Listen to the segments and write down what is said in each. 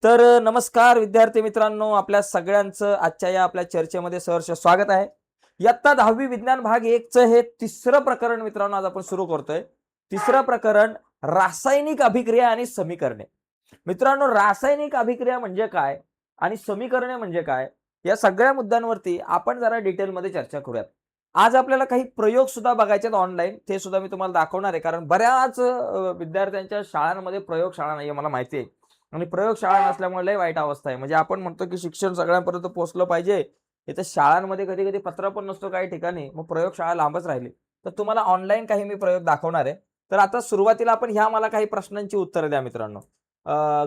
नमस्कार विद्यार्थी मित्रांनो, आपल्या सगळ्यांचं आजच्या या आपल्या चर्चेमध्ये सहर्ष स्वागत आहे. इयत्ता 10वी विज्ञान भाग 1चं हे तिसरं प्रकरण मित्रांनो आज आपण सुरू करतोय. तिसरं प्रकरण रासायनिक अभिक्रिया आणि समीकरणे. मित्रांनो, रासायनिक अभिक्रिया म्हणजे काय आणि समीकरणे म्हणजे काय, या सगळ्या मुद्द्यांवरती आपण जरा डिटेलमध्ये चर्चा करूयात. आज आपल्याला काही प्रयोग सुद्धा बघायचे आहेत ऑनलाईन, ते सुद्धा मी तुम्हाला दाखवणार आहे. कारण बऱ्याच विद्यार्थ्यांच्या शाळांमध्ये प्रयोगशाळा नाहीये, मला माहिती आहे. आणि प्रयोगशाळा नसल्यामुळे लय वाईट अवस्था आहे. म्हणजे आपण म्हणतो की शिक्षण सगळ्यांपर्यंत पोहोचलं पाहिजे. इथे शाळांमध्ये कधी-कधी पत्रा पण नसतो काही ठिकाणी. मग प्रयोगशाळा लांबच राहिली. तर तुम्हाला ऑनलाईन काही मी प्रयोग दाखवणार आहे. तर आता सुरुवातीला आपण ह्या मला काही प्रश्नांची उत्तरं द्या मित्रांनो.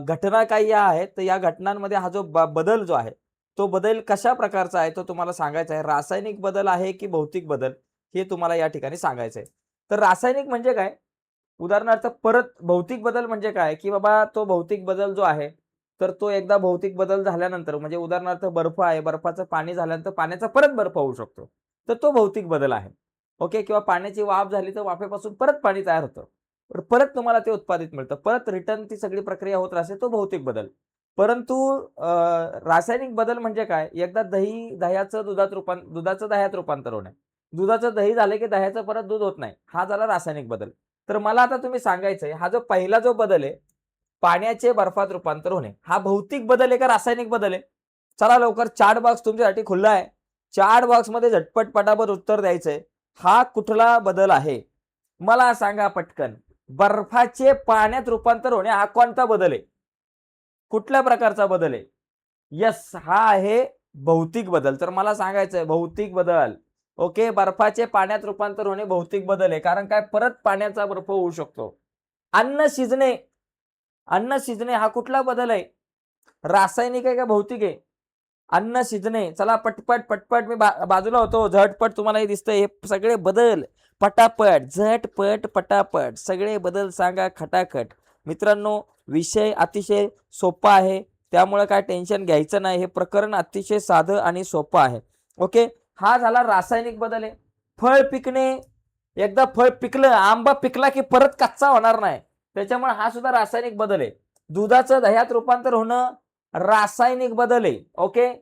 घटना काही या आहेत, तर या घटनांमध्ये हा जो बदल जो आहे, तो बदल कशा प्रकारचा आहे तो तुम्हाला सांगायचा आहे. रासायनिक बदल आहे की भौतिक बदल, हे तुम्हाला या ठिकाणी सांगायचं आहे. तर रासायनिक म्हणजे काय? उदाहरणार्थ परत भौतिक बदल म्हणजे काय, की बाबा तो भौतिक बदल जो आहे, तर तो एकदा भौतिक बदल झाल्यानंतर म्हणजे उदाहरणार्थ बर्फ आहे, बर्फाचं पाणी झाल्यानंतर पाण्याचा परत बर्फ होऊ शकतो. तर तो भौतिक बदल आहे. ओके. किंवा पाण्याची वाफ झाली तर वाफेपासून परत पाणी तयार होतं. परत तुम्हाला ते उत्पादित मिळतं. परत रिटर्न ती सगळी प्रक्रिया होत राहते, तो भौतिक बदल. परंतु रासायनिक बदल म्हणजे काय? एकदा दुधाचं दह्यात रूपांतर होणे. दुधाचं दही झालं की दह्याचं परत दूध होत नाही. हा झाला रासायनिक बदल. तर मला आता तुम्ही सांगायचंय, हा जो पहिला जो बदल आहे, पाण्याचे बर्फात रूपांतर होणे, हा भौतिक बदल आहे का रासायनिक बदल आहे? चला लवकर चॅट बॉक्स तुमच्यासाठी खुला आहे. चॅट बॉक्समध्ये झटपट पटापट उत्तर द्यायचंय. हा कुठला बदल आहे? मला सांगा पटकन. बर्फाचे पाण्यात रूपांतर होणे हा कोणता बदल आहे? कुठल्या प्रकारचा बदल आहे? येस, हा आहे भौतिक बदल. तर मला सांगायचंय भौतिक बदल. ओके. बर्फाचे पाण्यात रूपांतर होणे भौतिक बदल आहे. कारण काय, परत पाण्याचा बर्फ होऊ शकतो. अन्न शिजणे, अन्न शिजणे हा कुठला बदल आहे? रासायनिक आहे का भौतिक आहे? अन्न शिजणे. चला पटपट, पटपट मी बाजूला होतो. झटपट तुम्हाला हे दिसतंय हे सगळे बदल. पटापट, झटपट, पटापट सगळे बदल सांगा खटाखट. मित्रांनो, विषय अतिशय सोपा आहे. त्यामुळे काय टेन्शन घ्यायचं नाही. हे प्रकरण अतिशय साधं आणि सोपं आहे. ओके. हा झाला रासायनिक बदल आहे. फळ पिकणे. एकदा फळ पिकलं, आंबा पिकला की परत कच्चा होणार नाही. त्याच्यामुळे हा सुद्धा रासायनिक बदल आहे. दुधाचं दह्यात रूपांतर होणं रासायनिक बदल आहे. ओके.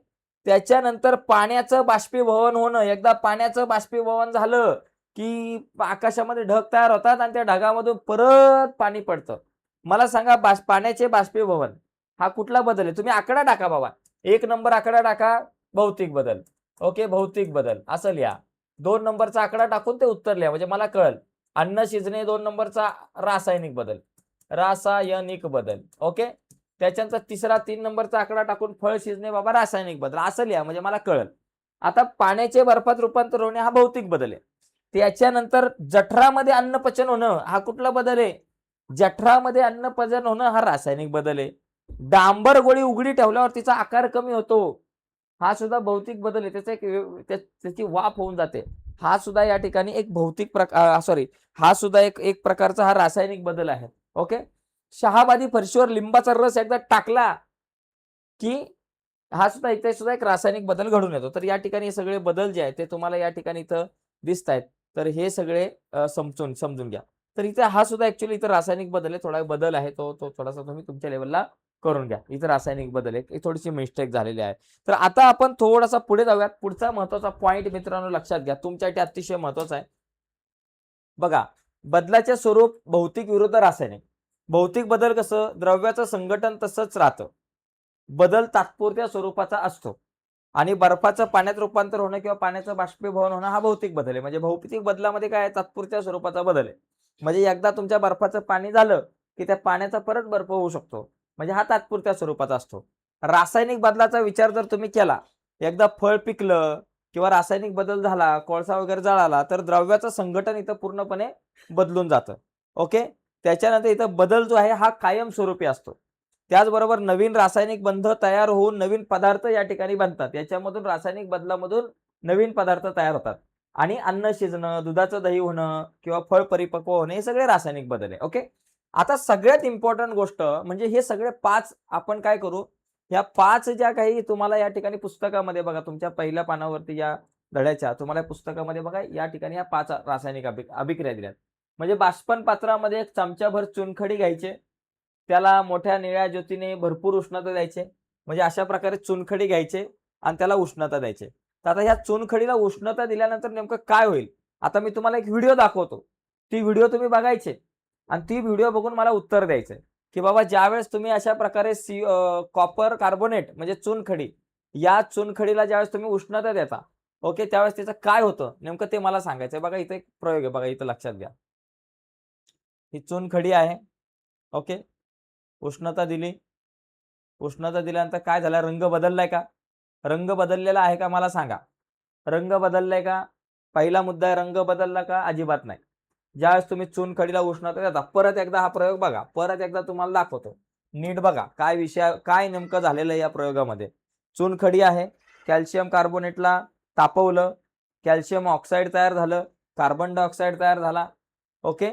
त्याच्यानंतर पाण्याचं बाष्पीभवन होणं. एकदा पाण्याचं बाष्पीभवन झालं, की आकाशामध्ये ढग तयार होतात आणि त्या ढगामधून परत पाणी पडतं. मला सांगा पाण्याचे बाष्पीभवन हा कुठला बदल आहे? तुम्ही आकडा टाका बाबा. 1 नंबर आकडा टाका, भौतिक बदल. ओके, भौतिक बदल असं लिहा. 2 नंबरचा आकडा टाकून ते उत्तर लिहा म्हणजे मला कळेल. अन्न शिजणे 2 नंबरचा रासायनिक बदल. रासायनिक बदल. ओके. त्याच्यानंतर तिसरा 3 नंबरचा आकडा टाकून फळ शिजणे बाबा रासायनिक बदल असं लिहा म्हणजे मला कळेल. आता पाण्याचे बर्फात रूपांतर होणे हा भौतिक बदल आहे. त्याच्यानंतर जठरामध्ये अन्न पचन होणं हा कुठला बदल आहे? जठरामध्ये अन्न पचन होणं हा रासायनिक बदल आहे. डांबर गोळी उघडी ठेवल्यावर तिचा आकार कमी होतो. हा सुद्धा भौतिक बदल आहे. त्याचा एक त्याची वाफ होऊन जाते. हा सुद्धा या ठिकाणी एक भौतिक सॉरी, हा सुद्धा एक एक प्रकारचा हा रासायनिक बदल आहे. ओके. शहाबादी फरशीवर लिंबाचा रस एकदा टाकला की हा सुद्धा इथे सुद्धा एक रासायनिक बदल घडून येतो. तर या ठिकाणी हे सगळे बदल जे आहेत ते तुम्हाला या ठिकाणी इथं दिसतायत. तर हे सगळे समजून घ्या. तर इथे हा सुद्धा ॲक्चुअली इथं रासायनिक बदल आहे. थोडा बदल आहे तो तो थोडासा तुम्ही तुमच्या लेव्हलला करून घ्या. इथं रासायनिक बदल आहे. थोडीशी मिस्टेक झालेली आहे. तर आता आपण थोडासा पुढे जाऊयात. पुढचा महत्त्वाचा पॉइंट मित्रांनो लक्षात घ्या. तुमच्यासाठी अतिशय महत्त्वाचा आहे. बघा, बदलाचे स्वरूप भौतिक विरुद्ध रासायनिक. भौतिक बदल कसं, द्रव्याचं संघटन तसंच राहतं. बदल तात्पुरत्या स्वरूपाचा असतो आणि बर्फाचं पाण्यात रूपांतर होणं किंवा पाण्याचं बाष्पीभवन होणं हा भौतिक बदल आहे. म्हणजे भौतिक बदलामध्ये काय आहे, तात्पुरत्या स्वरूपाचा बदल आहे. म्हणजे एकदा तुमच्या बर्फाचं पाणी झालं, की त्या पाण्याचा परत बर्फ होऊ शकतो. म्हणजे हा तात्पुरत्या स्वरूपाचा असतो. रासायनिक बदलाचा विचार जर तुम्ही केला, एकदा फळ पिकलं किंवा रासायनिक बदल झाला, कोळसा वगैरे जळाला, तर द्रव्याचं संघटन इथं पूर्णपणे बदलून जातं. ओके. त्याच्यानंतर इथं बदल जो आहे हा कायमस्वरूपी असतो. त्याचबरोबर नवीन रासायनिक बंध तयार होऊन नवीन पदार्थ या ठिकाणी बनतात. याच्यामधून रासायनिक बदलामधून नवीन पदार्थ तयार होतात आणि अन्न शिजणं, दुधाचं दही होणं किंवा फळ परिपक्व होणे हे सगळे रासायनिक बदल आहे. ओके. आता सगळ्यात इम्पॉर्टंट गोष्ट म्हणजे हे सगळे 5 आपण काय करू, ह्या 5 ज्या काही तुम्हाला या ठिकाणी पुस्तकामध्ये बघा तुमच्या पहिल्या पानावरती या धड्याच्या तुम्हाला पुस्तकामध्ये बघा या ठिकाणी या 5 रासायनिक अभिक्रिया दिल्यात. म्हणजे बाष्पन पात्रामध्ये 1 चमचाभर चुनखडी घ्यायचे. त्याला मोठ्या निळ्या ज्योतीने भरपूर उष्णता द्यायचे, म्हणजे अशा प्रकारे चुनखडी घ्यायचे आणि त्याला उष्णता द्यायचे. तर आता ह्या चुनखडीला उष्णता दिल्यानंतर नेमकं काय होईल, आता मी तुम्हाला एक व्हिडिओ दाखवतो. ती व्हिडिओ तुम्ही बघायचे आणि ती व्हिडिओ बघून मला उत्तर द्यायचंय की बाबा ज्यावेळेस तुम्ही अशा प्रकारे कॉपर कार्बोनेट म्हणजे चुनखडी, या चुनखडीला ज्यावेळेस तुम्ही उष्णता देता, ओके, त्यावेळेस त्याचं काय होतं नेमकं ते मला सांगायचंय. बघा इथे एक प्रयोग आहे, बघा इथं लक्षात घ्या. ही चुनखडी आहे, ओके. उष्णता दिली. उष्णता दिल्यानंतर काय झालं, रंग बदललाय का? रंग बदललेला आहे का मला सांगा. रंग बदललाय का? पहिला मुद्दा आहे, रंग बदलला का? अजिबात नाही. ज्यावेळेस तुम्ही चुनखडीला उष्णता देता, परत एकदा हा प्रयोग बघा, परत एकदा तुम्हाला दाखवतो. नीट बघा काय विषय, काय नेमकं झालेलं आहे या प्रयोगामध्ये. चुनखडी आहे, कॅल्शियम कार्बोनेटला तापवलं, कॅल्शियम ऑक्साईड तयार झालं, कार्बन डायऑक्साईड तयार झाला, okay.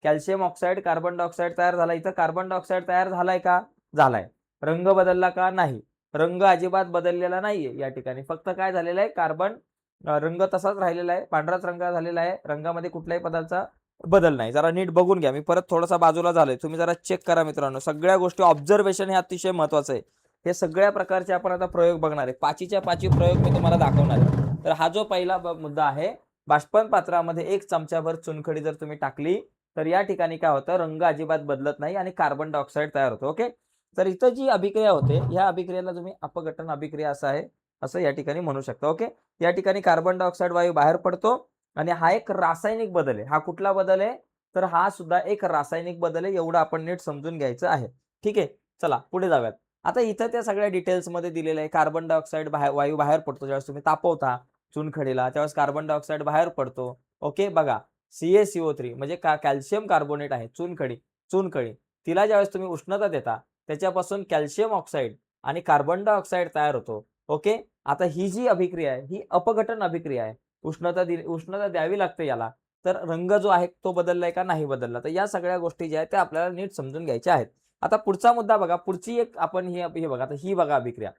Calcium oxide, carbon dioxide तयार झाला. इथं कार्बन डायऑक्साईड तयार झालाय का? झालाय. रंग बदलला का? नाही. रंग अजिबात बदललेला नाहीये या ठिकाणी. फक्त काय झालेलं आहे, रंग तसाच राहिलेला आहे, पांढराच रंग झालेला आहे. रंगामध्ये कुठल्याही पदार्थाचा बदल नाही. जरा नीट बघून घ्या. मी परत थोडासा बाजूला झालोय. तुम्ही जरा चेक करा मित्रांनो. सगळ्या गोष्टी ऑब्झर्वेशन हे अतिशय महत्वाचं आहे. हे सगळ्या प्रकारचे आपण आता प्रयोग बघणार आहे. 5च्या 5 प्रयोग मी तुम्हाला दाखवणार आहे. तर हा जो पहिला मुद्दा आहे, बाष्पन पात्रामध्ये 1 चमचाभर चुनखडी जर तुम्ही टाकली, तर या ठिकाणी काय होतं, रंग अजिबात बदलत नाही आणि कार्बन डायऑक्साईड तयार होतो, ओके. तर इथं जी अभिक्रिया होते, या अभिक्रियेला तुम्ही अपघटन अभिक्रिया असं आहे, असं या ठिकाणी म्हणू शकता, ओके. या ठिकाणी कार्बन डायऑक्साईड वायू बाहेर पडतो आणि हा एक रासायनिक बदल आहे. हा कुठला बदल आहे, तर हा सुद्धा एक रासायनिक बदल आहे. एवढं आपण नीट समजून घ्यायचं आहे, ठीक आहे. चला पुढे जाऊयात. आता इथं त्या सगळ्या डिटेल्समध्ये दिलेलं आहे. कार्बन डायऑक्साईड वायू बाहेर पडतो ज्यावेळेस तुम्ही तापवता चुनखडीला, त्यावेळेस कार्बन डायऑक्साईड बाहेर पडतो, ओके. बघा CaCO3 म्हणजे कॅल्शियम कार्बोनेट आहे, चुनखडी, तिला ज्यावेळेस तुम्ही उष्णता देता, त्याच्यापासून कॅल्शियम ऑक्साईड आणि कार्बन डायऑक्साईड तयार होतो, ओके. आता ही जी अभिक्रिया आहे ही अपघटन अभिक्रिया आहे. उष्णता द्यावी लागते याला. तर रंग जो आहे तो बदललाय का? नाही बदलला. तर या सगळ्या गोष्टी ज्या आहेत त्या आपल्याला नीट समजून घ्यायच्या आहेत. आता पुढचा मुद्दा बघा. पुढची एक आपण हे बघा, आता ही बघा अभिक्रिया.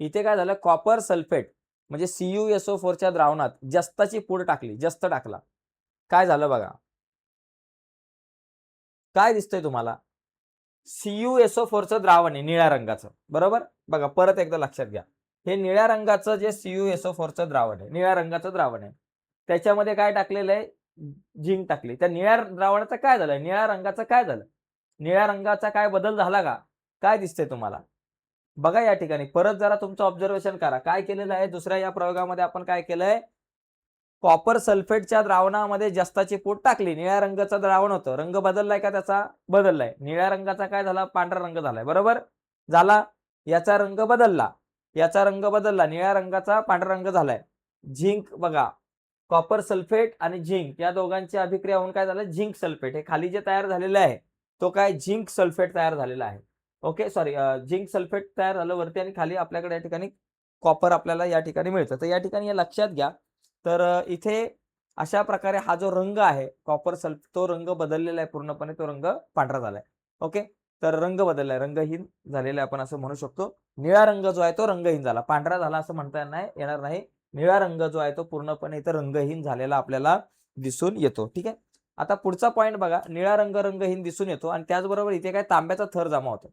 इथे काय झालं, कॉपर सल्फेट म्हणजे CuSO4च्या द्रावणात जस्ताची पूड टाकली, जस्त टाकला. काय झालं बघा. काय दिसतंय तुम्हाला? CuSO4चं द्रावण आहे निळ्या रंगाचं, बरोबर? बघा परत एकदा लक्षात घ्या. हे निळ्या रंगाचं जे CuSO4चं द्रावण आहे, निळ्या रंगाचं द्रावण आहे. त्याच्यामध्ये काय टाकलेलं आहे? झिंक टाकली. त्या निळ्या द्रावणाचं काय झालं? निळ्या रंगाचं काय झालं? निळ्या रंगाचा काय बदल झाला का? काय दिसतंय तुम्हाला? बघा या ठिकाणी परत जरा तुमचं ऑब्झर्वेशन करा. काय केलेलं आहे? दुसऱ्या या प्रयोगामध्ये आपण काय केलंय? कॉपर सल्फेटच्या द्रावणामध्ये जस्ताची पूड टाकली. निळ्या रंगाचं द्रावण होतं. रंग बदललाय का त्याचा? बदललाय. निळ्या रंगाचा काय झाला? पांढरा रंग झालाय. बरोबर? झाला. याचा रंग बदलला. याचा रंग बदलला. निळ्या रंगाचा पांढरा रंग झालाय. झिंक बघा. कॉपर सल्फेट आणि झिंक या दोघांची अभिक्रिया होऊन काय झालं? Zinc sulphate. हे खाली जे तयार झालेलं आहे, तो काय झिंक सल्फेट तयार झालेला आहे. ओके, सॉरी, झिंक सल्फेट तयार झालं वरती आणि खाली आपल्याकडे या ठिकाणी कॉपर आपल्याला या ठिकाणी मिळतं. तर या ठिकाणी हे लक्षात घ्या. तर इथे अशा प्रकारे हा जो रंग आहे कॉपर तो रंग बदललेला आहे पूर्णपणे, तो रंग पांढरा झालाय, ओके. तर रंग बदललाय, रंगहीन झालेला आहे आपण असं म्हणू शकतो. निळा रंग जो आहे तो रंगहीन झाला, पांढरा झाला असं म्हणता येणार नाही. निळा रंग जो आहे तो पूर्णपणे इथं रंगहीन झालेला आपल्याला दिसून येतो, ठीक आहे. आता पुढचा पॉईंट बघा. निळा रंग रंगहीन दिसून येतो आणि त्याचबरोबर इथे काय तांब्याचा थर जमा होतो,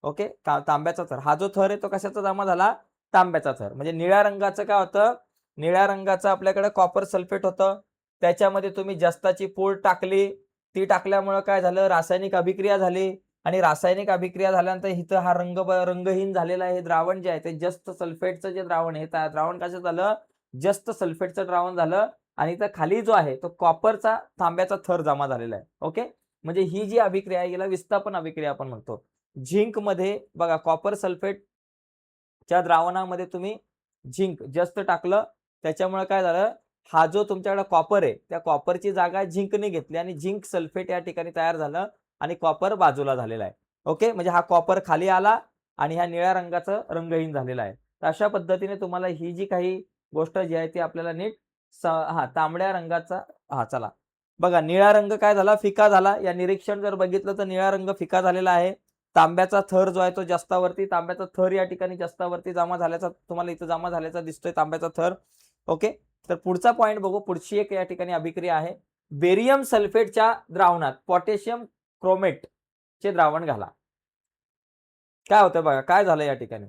ओके. तांब्याचा थर, हा जो थर आहे तो कशाचा जमा झाला? तांब्याचा थर. म्हणजे निळ्या रंगाचं काय होतं? निळ्या रंगाचं आपल्याकडे कॉपर सल्फेट होतं. त्याच्यामध्ये तुम्ही जस्ताची पूड टाकली. ती टाकल्यामुळे काय झालं? रासायनिक अभिक्रिया झाली आणि रासायनिक अभिक्रिया झाल्यानंतर इथं हा रंगहीन झालेला आहे. हे द्रावण जे आहे ते जस्त सल्फेटचं जे द्रावण आहे, द्रावण कसं झालं? जस्त सल्फेटचं द्रावण झालं आणि इथं खाली जो आहे तो कॉपरचा तांब्याचा थर जमा झालेला आहे, ओके. म्हणजे ही जी अभिक्रिया आहे याला विस्थापन अभिक्रिया आपण म्हणतो. झिंक मध्ये बघा, कॉपर सल्फेटच्या द्रावणामध्ये तुम्ही झिंक जस्त टाकलं, त्याच्यामुळे काय झालं? हा जो तुमच्याकडे कॉपर आहे त्या कॉपरची जागा झिंकने घेतली आणि झिंक सल्फेट या ठिकाणी तयार झालं आणि कॉपर बाजूला झालेला आहे, ओके. म्हणजे हा कॉपर खाली आला आणि ह्या निळ्या रंगाचं रंगहीन झालेला आहे. तर अशा पद्धतीने तुम्हाला ही जी काही गोष्ट जी आहे ती आपल्याला नीट तांबड्या रंगाचा, चला बघा, निळा रंग काय झाला? फिका झाला. या निरीक्षण जर बघितलं तर निळा रंग फिका झालेला आहे. तांब्याचा थर जो आहे तो जस्तावरती, तांब्याचा थर या ठिकाणी जस्तावरती जमा झाल्याचा तुम्हाला इथं जमा झाल्याचा दिसतोय तांब्याचा थर, ओके. तर पुढचा पॉईंट बघू. पुढची एक या ठिकाणी अभिक्रिया आहे. बेरियम सल्फेटच्या द्रावणात पोटॅशियम क्रोमेट चे द्रावण घाला. काय होतं बघा, काय झालं या ठिकाणी.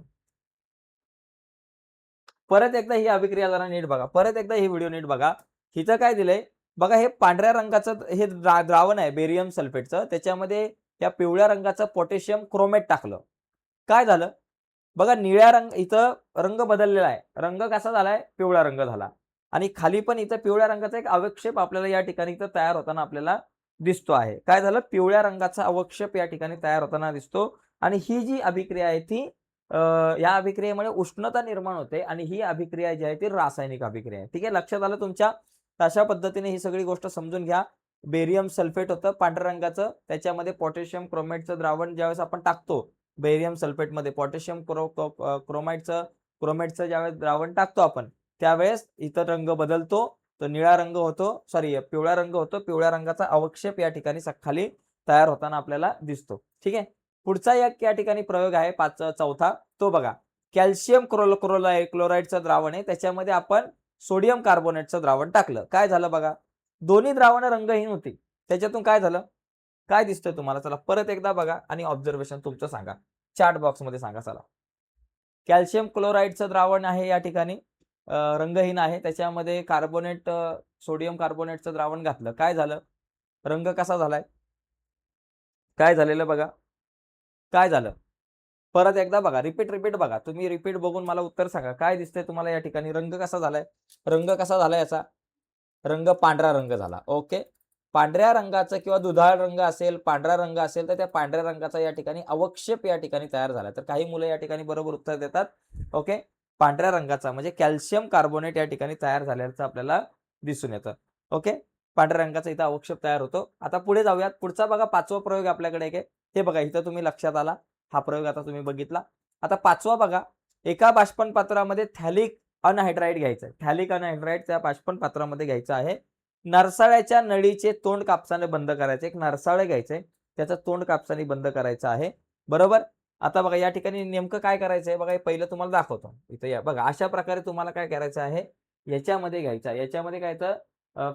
परत एकदा ही अभिक्रिया जरा नीट बघा, परत एकदा ही व्हिडिओ नीट बघा. इथं काय दिलंय बघा, हे पांढऱ्या रंगाचं हे द्रावण आहे बेरियम सल्फेटचं, त्याच्यामध्ये या पिवळ्या रंगाचं पोटॅशियम क्रोमेट टाकलं. काय झालं बघा, निळ्या रंग इथं रंग बदललेला आहे. रंग कसा झालाय, पिवळा रंग झाला. आणि खाली पण इथं पिवळ्या रंगाचा एक अवक्षेप आपल्याला या ठिकाणी इथं तयार होताना आपल्याला दिसतो आहे. काय झालं, पिवळ्या रंगाचा अवक्षेप या ठिकाणी तयार होताना दिसतो. आणि ही जी अभिक्रिया आहे ती या अभिक्रियेमुळे उष्णता निर्माण होते आणि ही अभिक्रिया जी आहे ती रासायनिक अभिक्रिया आहे. ठीक आहे, लक्षात आलं तुमच्या. अशा पद्धतीने ही सगळी गोष्ट समजून घ्या. बेरियम सल्फेट होतं पांढऱ्या रंगाचं, त्याच्यामध्ये पोटॅशियम क्रोमेटचं द्रावण ज्यावेळेस आपण टाकतो बेरियम सल्फेटमध्ये पोटॅशियम क्रोमेटचं ज्यावेळेस द्रावण टाकतो आपण, त्यावेळेस इतर रंग बदलतो. तर निळा रंग होतो, सॉरी पिवळा रंग होतो. पिवळ्या रंगाचा अवक्षेप या ठिकाणी खाली तयार होताना आपल्याला दिसतो. ठीक आहे, पुढचा एक या ठिकाणी प्रयोग आहे चौथा, तो बघा. कॅल्शियम क्लोराईडचं द्रावण आहे, त्याच्यामध्ये आपण सोडियम कार्बोनेटचं द्रावण टाकलं. काय झालं बघा, दोन्ही द्रावणं रंगहीन होती. त्याच्यातून काय झालं, काय दिसतंय तुम्हाला, चला परत एकदा बघा आणि ऑब्झर्वेशन तुमचं सांगा, चॅट बॉक्समध्ये सांगा. चला, कॅल्शियम क्लोराईडचं द्रावण आहे या ठिकाणी, रंगहीन आहे. त्याच्यामध्ये सोडियम कार्बोनेटचं द्रावण घातलं. काय झालं, रंग कसा झालाय, काय झालेलं बघा, काय झालं. परत एकदा बघा, रिपीट बघा. तुम्ही रिपीट बघून मला उत्तर सांगा, काय दिसतंय तुम्हाला या ठिकाणी, रंग कसा झालाय, रंग कसा झालाय याचा, रंग पांढरा रंग झाला. ओके, पांढऱ्या रंगाचं किंवा दुधाळ रंग असेल, पांढरा रंग असेल, तर त्या पांढऱ्या रंगाचा या ठिकाणी अवक्षेप या ठिकाणी तयार झाला. तर काही मुलं या ठिकाणी बरोबर उत्तर देतात. ओके, पांढऱ्या रंगाचा म्हणजे कॅल्शियम कार्बोनेट या ठिकाणी तयार झाल्याचं आपल्याला दिसून येतं. ओके, पांढऱ्या रंगाचा इथं अवक्षेप तयार होतो. आता पुढे जाऊयात. पुढचा बघा, पाचवा प्रयोग आपल्याकडे एक आहे. हे बघा, इथं तुम्ही लक्षात आला, हा प्रयोग आता तुम्ही बघितला. आता पाचवा बघा, एका बाष्पन पात्रामध्ये थॅलिक अनहायड्राइड घ्यायचं आहे. थॅलिक अनहायड्राइड त्या बाष्पन पात्रामध्ये घ्यायचं आहे. नरसाळ्याच्या नळीचे तोंड कापसाने बंद करायचे. एक नरसाळे घ्यायचे, त्याचं तोंड कापसाने बंद करायचं आहे. बरोबर. आता बघा, या ठिकाणी नेमकं काय करायचंय बघा, हे पहिलं तुम्हाला दाखवतो. इथं या बघा, अशा प्रकारे तुम्हाला काय करायचं आहे, याच्यामध्ये घ्यायचं आहे. याच्यामध्ये काय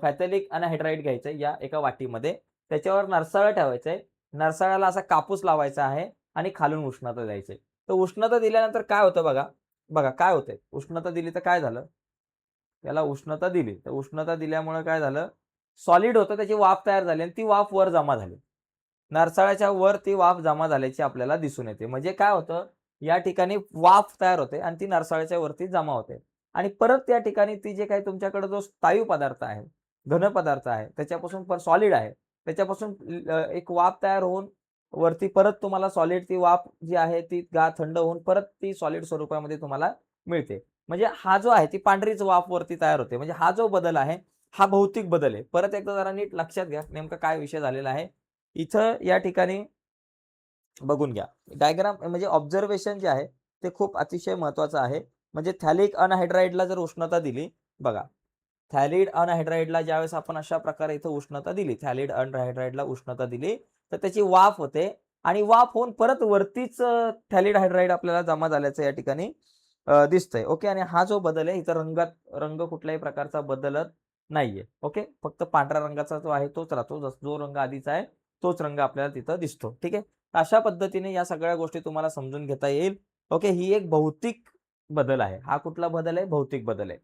फॅथॅलिक अनहायड्राइड घ्यायचं या एका वाटीमध्ये. त्याच्यावर नरसाळं ठेवायचंय. नरसाळ्याला असा कापूस लावायचा आहे आणि खालून उष्णता द्यायची. तर उष्णता दिल्यानंतर काय होतं बघा, बघा काय होतंय, उष्णता दिली तर काय झालं, त्याला उष्णता दिली, तर उष्णता दिल्यामुळे काय झालं, सॉलिड होतं, त्याची वाफ तयार झाली आणि ती वाफ वर जमा झाली. नरसाळ्याच्या वर ती वाफ जमा झाल्याची आपल्याला दिसून येते. म्हणजे काय होतं, या ठिकाणी वाफ तयार होते आणि ती नरसाळ्याच्या वरती जमा होते. आणि परत त्या ठिकाणी ती जे काही तुमच्याकडे जो स्थायू पदार्थ आहे, घन पदार्थ आहे, त्याच्यापासून सॉलिड आहे, त्याच्यापासून एक वाफ तयार होऊन वरती परत तुम्हाला सॉलिड ती वाफ जी आहे ती थंड होऊन परत ती सॉलिड स्वरूपामध्ये तुम्हाला मिळते. म्हणजे हा जो आहे ती पांढरीच वाफ वरती तयार होते. म्हणजे हा जो बदल आहे, हा भौतिक बदल आहे. परत एकदा जरा नीट लक्षात घ्या, नेमका काय विषय झालेला आहे. इथं या ठिकाणी बघून घ्या. डायग्राम म्हणजे ऑब्झर्वेशन जे आहे ते खूप अतिशय महत्त्वाचं आहे. म्हणजे थॅलिक अनहायड्राइडला जर उष्णता दिली, बघा, थॅलिड अनहायड्राइडला ज्यावेळेस आपण अशा प्रकारे इथं उष्णता दिली, थॅलिड अनहायड्राइडला उष्णता दिली, तर त्याची वाफ होते आणि वाफ होऊन परत वरतीच थॅलिड हायड्राइड आपल्याला जमा झाल्याचं या ठिकाणी दिसतंय. ओके, आणि हा जो बदल आहे इथं रंग कुठल्याही प्रकारचा बदलत नाहीये. ओके, फक्त पांढऱ्या रंगाचा जो आहे तोच राहतो. जो रंग आधीचा आहे तोच रंग आपल्याला तिथं दिसतो. ठीक आहे, अशा पद्धतीने या सगळ्या गोष्टी तुम्हाला समजून घेता येईल. ओके, ही एक भौतिक बदल आहे. हा कुठला बदल आहे, भौतिक बदल आहे.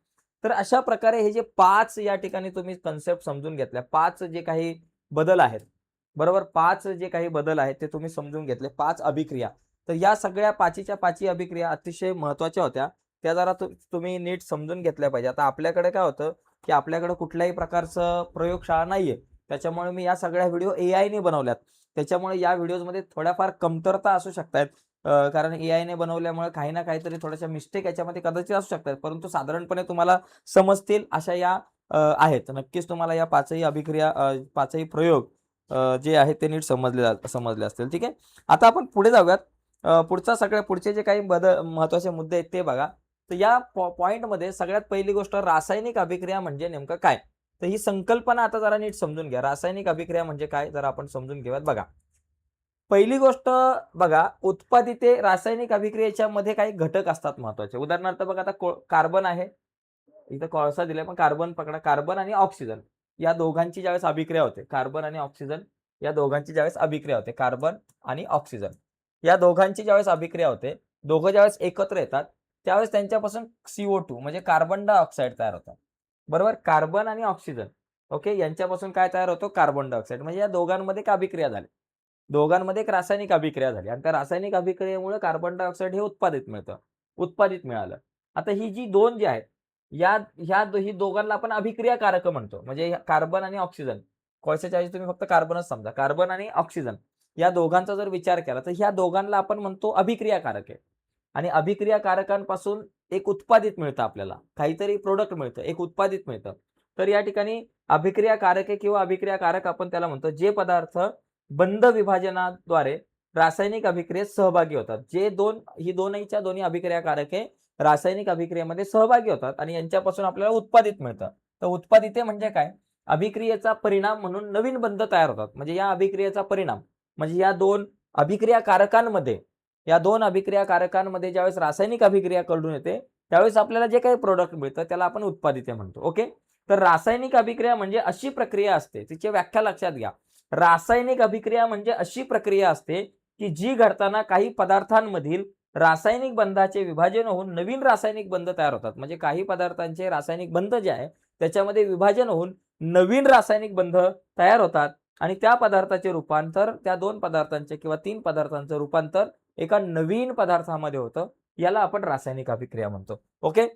तर अशा प्रकारे हे जे 5 या ठिकाणी तुम्ही कन्सेप्ट समजून घेतल्या, 5 जे काही बदल आहेत, बरोबर, 5 जे काही बदल आहेत ते तुम्ही समजून घेतले, 5 अभिक्रिया. तर या सगळ्या 5च्या 5 अभिक्रिया अतिशय महत्त्वाच्या होत्या. त्या जरा तुम्ही नीट समजून घेतल्या पाहिजे. आता आपल्याकडे काय होतं, की आपल्याकडे कुठल्याही प्रकारचं प्रयोगशाळा नाहीये. त्याच्यामुळे मी या सगळ्या व्हिडिओ एआयने बनवल्यात. त्याच्यामुळे या व्हिडिओजमध्ये थोड्याफार कमतरता असू शकतात. कारण एआयने बनवल्यामुळे काही ना काहीतरी थोड्याशा मिस्टेक याच्यामध्ये कदाचित असू शकतात. परंतु साधारणपणे तुम्हाला समजतील अशा या आहेत. नक्कीच तुम्हाला या 5ही अभिक्रिया 5ही प्रयोग जे आहेत ते नीट समजले असतील. ठीक आहे, आता आपण पुढे जाऊयात. पुढचे जे काही महत्त्वाचे मुद्दे आहेत ते बघा. तर या पॉइंटमध्ये सगळ्यात पहिली गोष्ट, रासायनिक अभिक्रिया म्हणजे नेमकं काय. तर ही संकल्पना आता जरा नीट समजून घ्या. रासायनिक अभिक्रिया म्हणजे काय, जरा आपण समजून घेऊयात. बघा, पहिली गोष्ट बघा, उत्पादिते रासायनिक अभिक्रियेच्या मध्ये काही घटक असतात महत्त्वाचे. उदाहरणार्थ बघा, आता कार्बन आहे, इथं कोळसा दिलाय, पण कार्बन पकडा, कार्बन आणि ऑक्सिजन या दोघांची ज्यावेळेस अभिक्रिया होते, कार्बन आणि ऑक्सिजन या दोघांची ज्यावेळेस अभिक्रिया होते, कार्बन आणि ऑक्सिजन, या दोघांची ज्यावेळेस अभिक्रिया होते, दोघं ज्यावेळेस एकत्र येतात त्यावेळेस त्यांच्यापासून CO2 म्हणजे कार्बन डायऑक्साईड तयार होतात. बरोबर, कार्बन आणि ऑक्सिजन, ओके, यांच्यापासून काय तयार होतो, कार्बन डायऑक्साईड. म्हणजे या दोघांमध्ये एक अभिक्रिया झाली, दोघांमध्ये एक रासायनिक अभिक्रिया झाली आणि त्या रासायनिक अभिक्रियेमुळे कार्बन डायऑक्साईड हे उत्पादित मिळालं. आता ही जी दोन जी आहेत, ही दोघांना आपण अभिक्रियाकारक म्हणतो. म्हणजे कार्बन आणि ऑक्सिजन, कोळशाच्या ऐवजी तुम्ही फक्त कार्बनच समजा. कार्बन आणि ऑक्सिजन या दोघांचा जर विचार केला तर ह्या दोघांना आपण म्हणतो अभिक्रियाकारक आहे. आणि अभिक्रियाकारकांपासून एक उत्पादित मिळतं, आपल्याला काहीतरी प्रोडक्ट मिळतं, एक उत्पादित मिळतं. तर या ठिकाणी अभिक्रियाकारके किंवा अभिक्रियाकारक आपण त्याला म्हणतो, जे पदार्थ बंध विभाजनाद्वारे रासायनिक अभिक्रियेत सहभागी होतात. ही दोन्ही अभिक्रियाकारके रासायनिक अभिक्रियेमध्ये सहभागी होतात आणि यांच्यापासून आपल्याला उत्पादित मिळतं. तर उत्पादिते म्हणजे काय, अभिक्रियेचा परिणाम म्हणून नवीन बंध तयार होतात. म्हणजे या अभिक्रियेचा परिणाम म्हणजे या दोन अभिक्रियाकारकांमध्ये ज्यावेळेस रासायनिक अभिक्रिया घडून येते त्यावेळेस आपल्याला जे काही प्रोडक्ट मिळतं त्याला आपण उत्पादिते म्हणतो. ओके, तर रासायनिक अभिक्रिया म्हणजे अशी प्रक्रिया असते, तिची व्याख्या लक्षात घ्या. रासायनिक अभिक्रिया म्हणजे अशी प्रक्रिया असते की जी घडताना काही पदार्थांमधील रासायनिक बंधाचे विभाजन होऊन नवीन रासायनिक बंध तयार होतात. म्हणजे काही पदार्थांचे रासायनिक बंध जे आहे त्याच्यामध्ये विभाजन होऊन नवीन रासायनिक बंध तयार होतात आणि त्या पदार्थाचे रूपांतर, त्या दोन पदार्थांचे किंवा तीन पदार्थांचं रूपांतर एका नवीन पदार्थामध्ये होतं. याला आपण रासायनिक अभिक्रिया म्हणतो. ओके,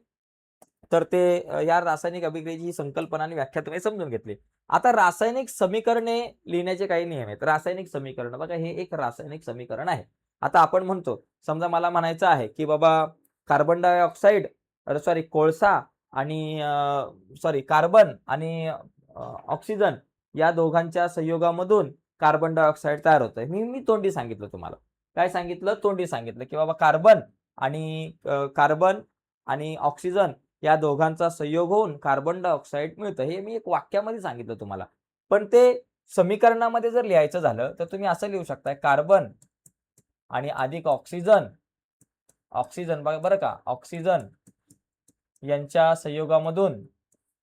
तर ते या रासायनिक अभिक्रियेची संकल्पना आणि व्याख्या तुम्ही समजून घेतली. आता रासायनिक समीकरणे लिहिण्याचे काही नियम आहेत. रासायनिक समीकरण बघा, हे एक रासायनिक समीकरण आहे. आता आपण म्हणतो, समजा मला म्हणायचं आहे की बाबा कार्बन डायऑक्साईड कोळसा आणि कार्बन आणि ऑक्सिजन या दोघांच्या संयोगामधून कार्बन डायऑक्साईड तयार होतंय. मी तोंडी सांगितलं तुम्हाला. काय सांगितलं? तोंडी सांगितलं की बाबा कार्बन आणि ऑक्सिजन या दोघांचा संयोग होऊन कार्बन डायऑक्साईड मिळतं. हे मी एक वाक्यामध्ये सांगितलं तुम्हाला. पण ते समीकरणामध्ये जर लिहायचं झालं तर तुम्ही असं लिहू शकता, कार्बन आणि अधिक ऑक्सिजन बरं का, ऑक्सिजन यांच्या संयोगामधून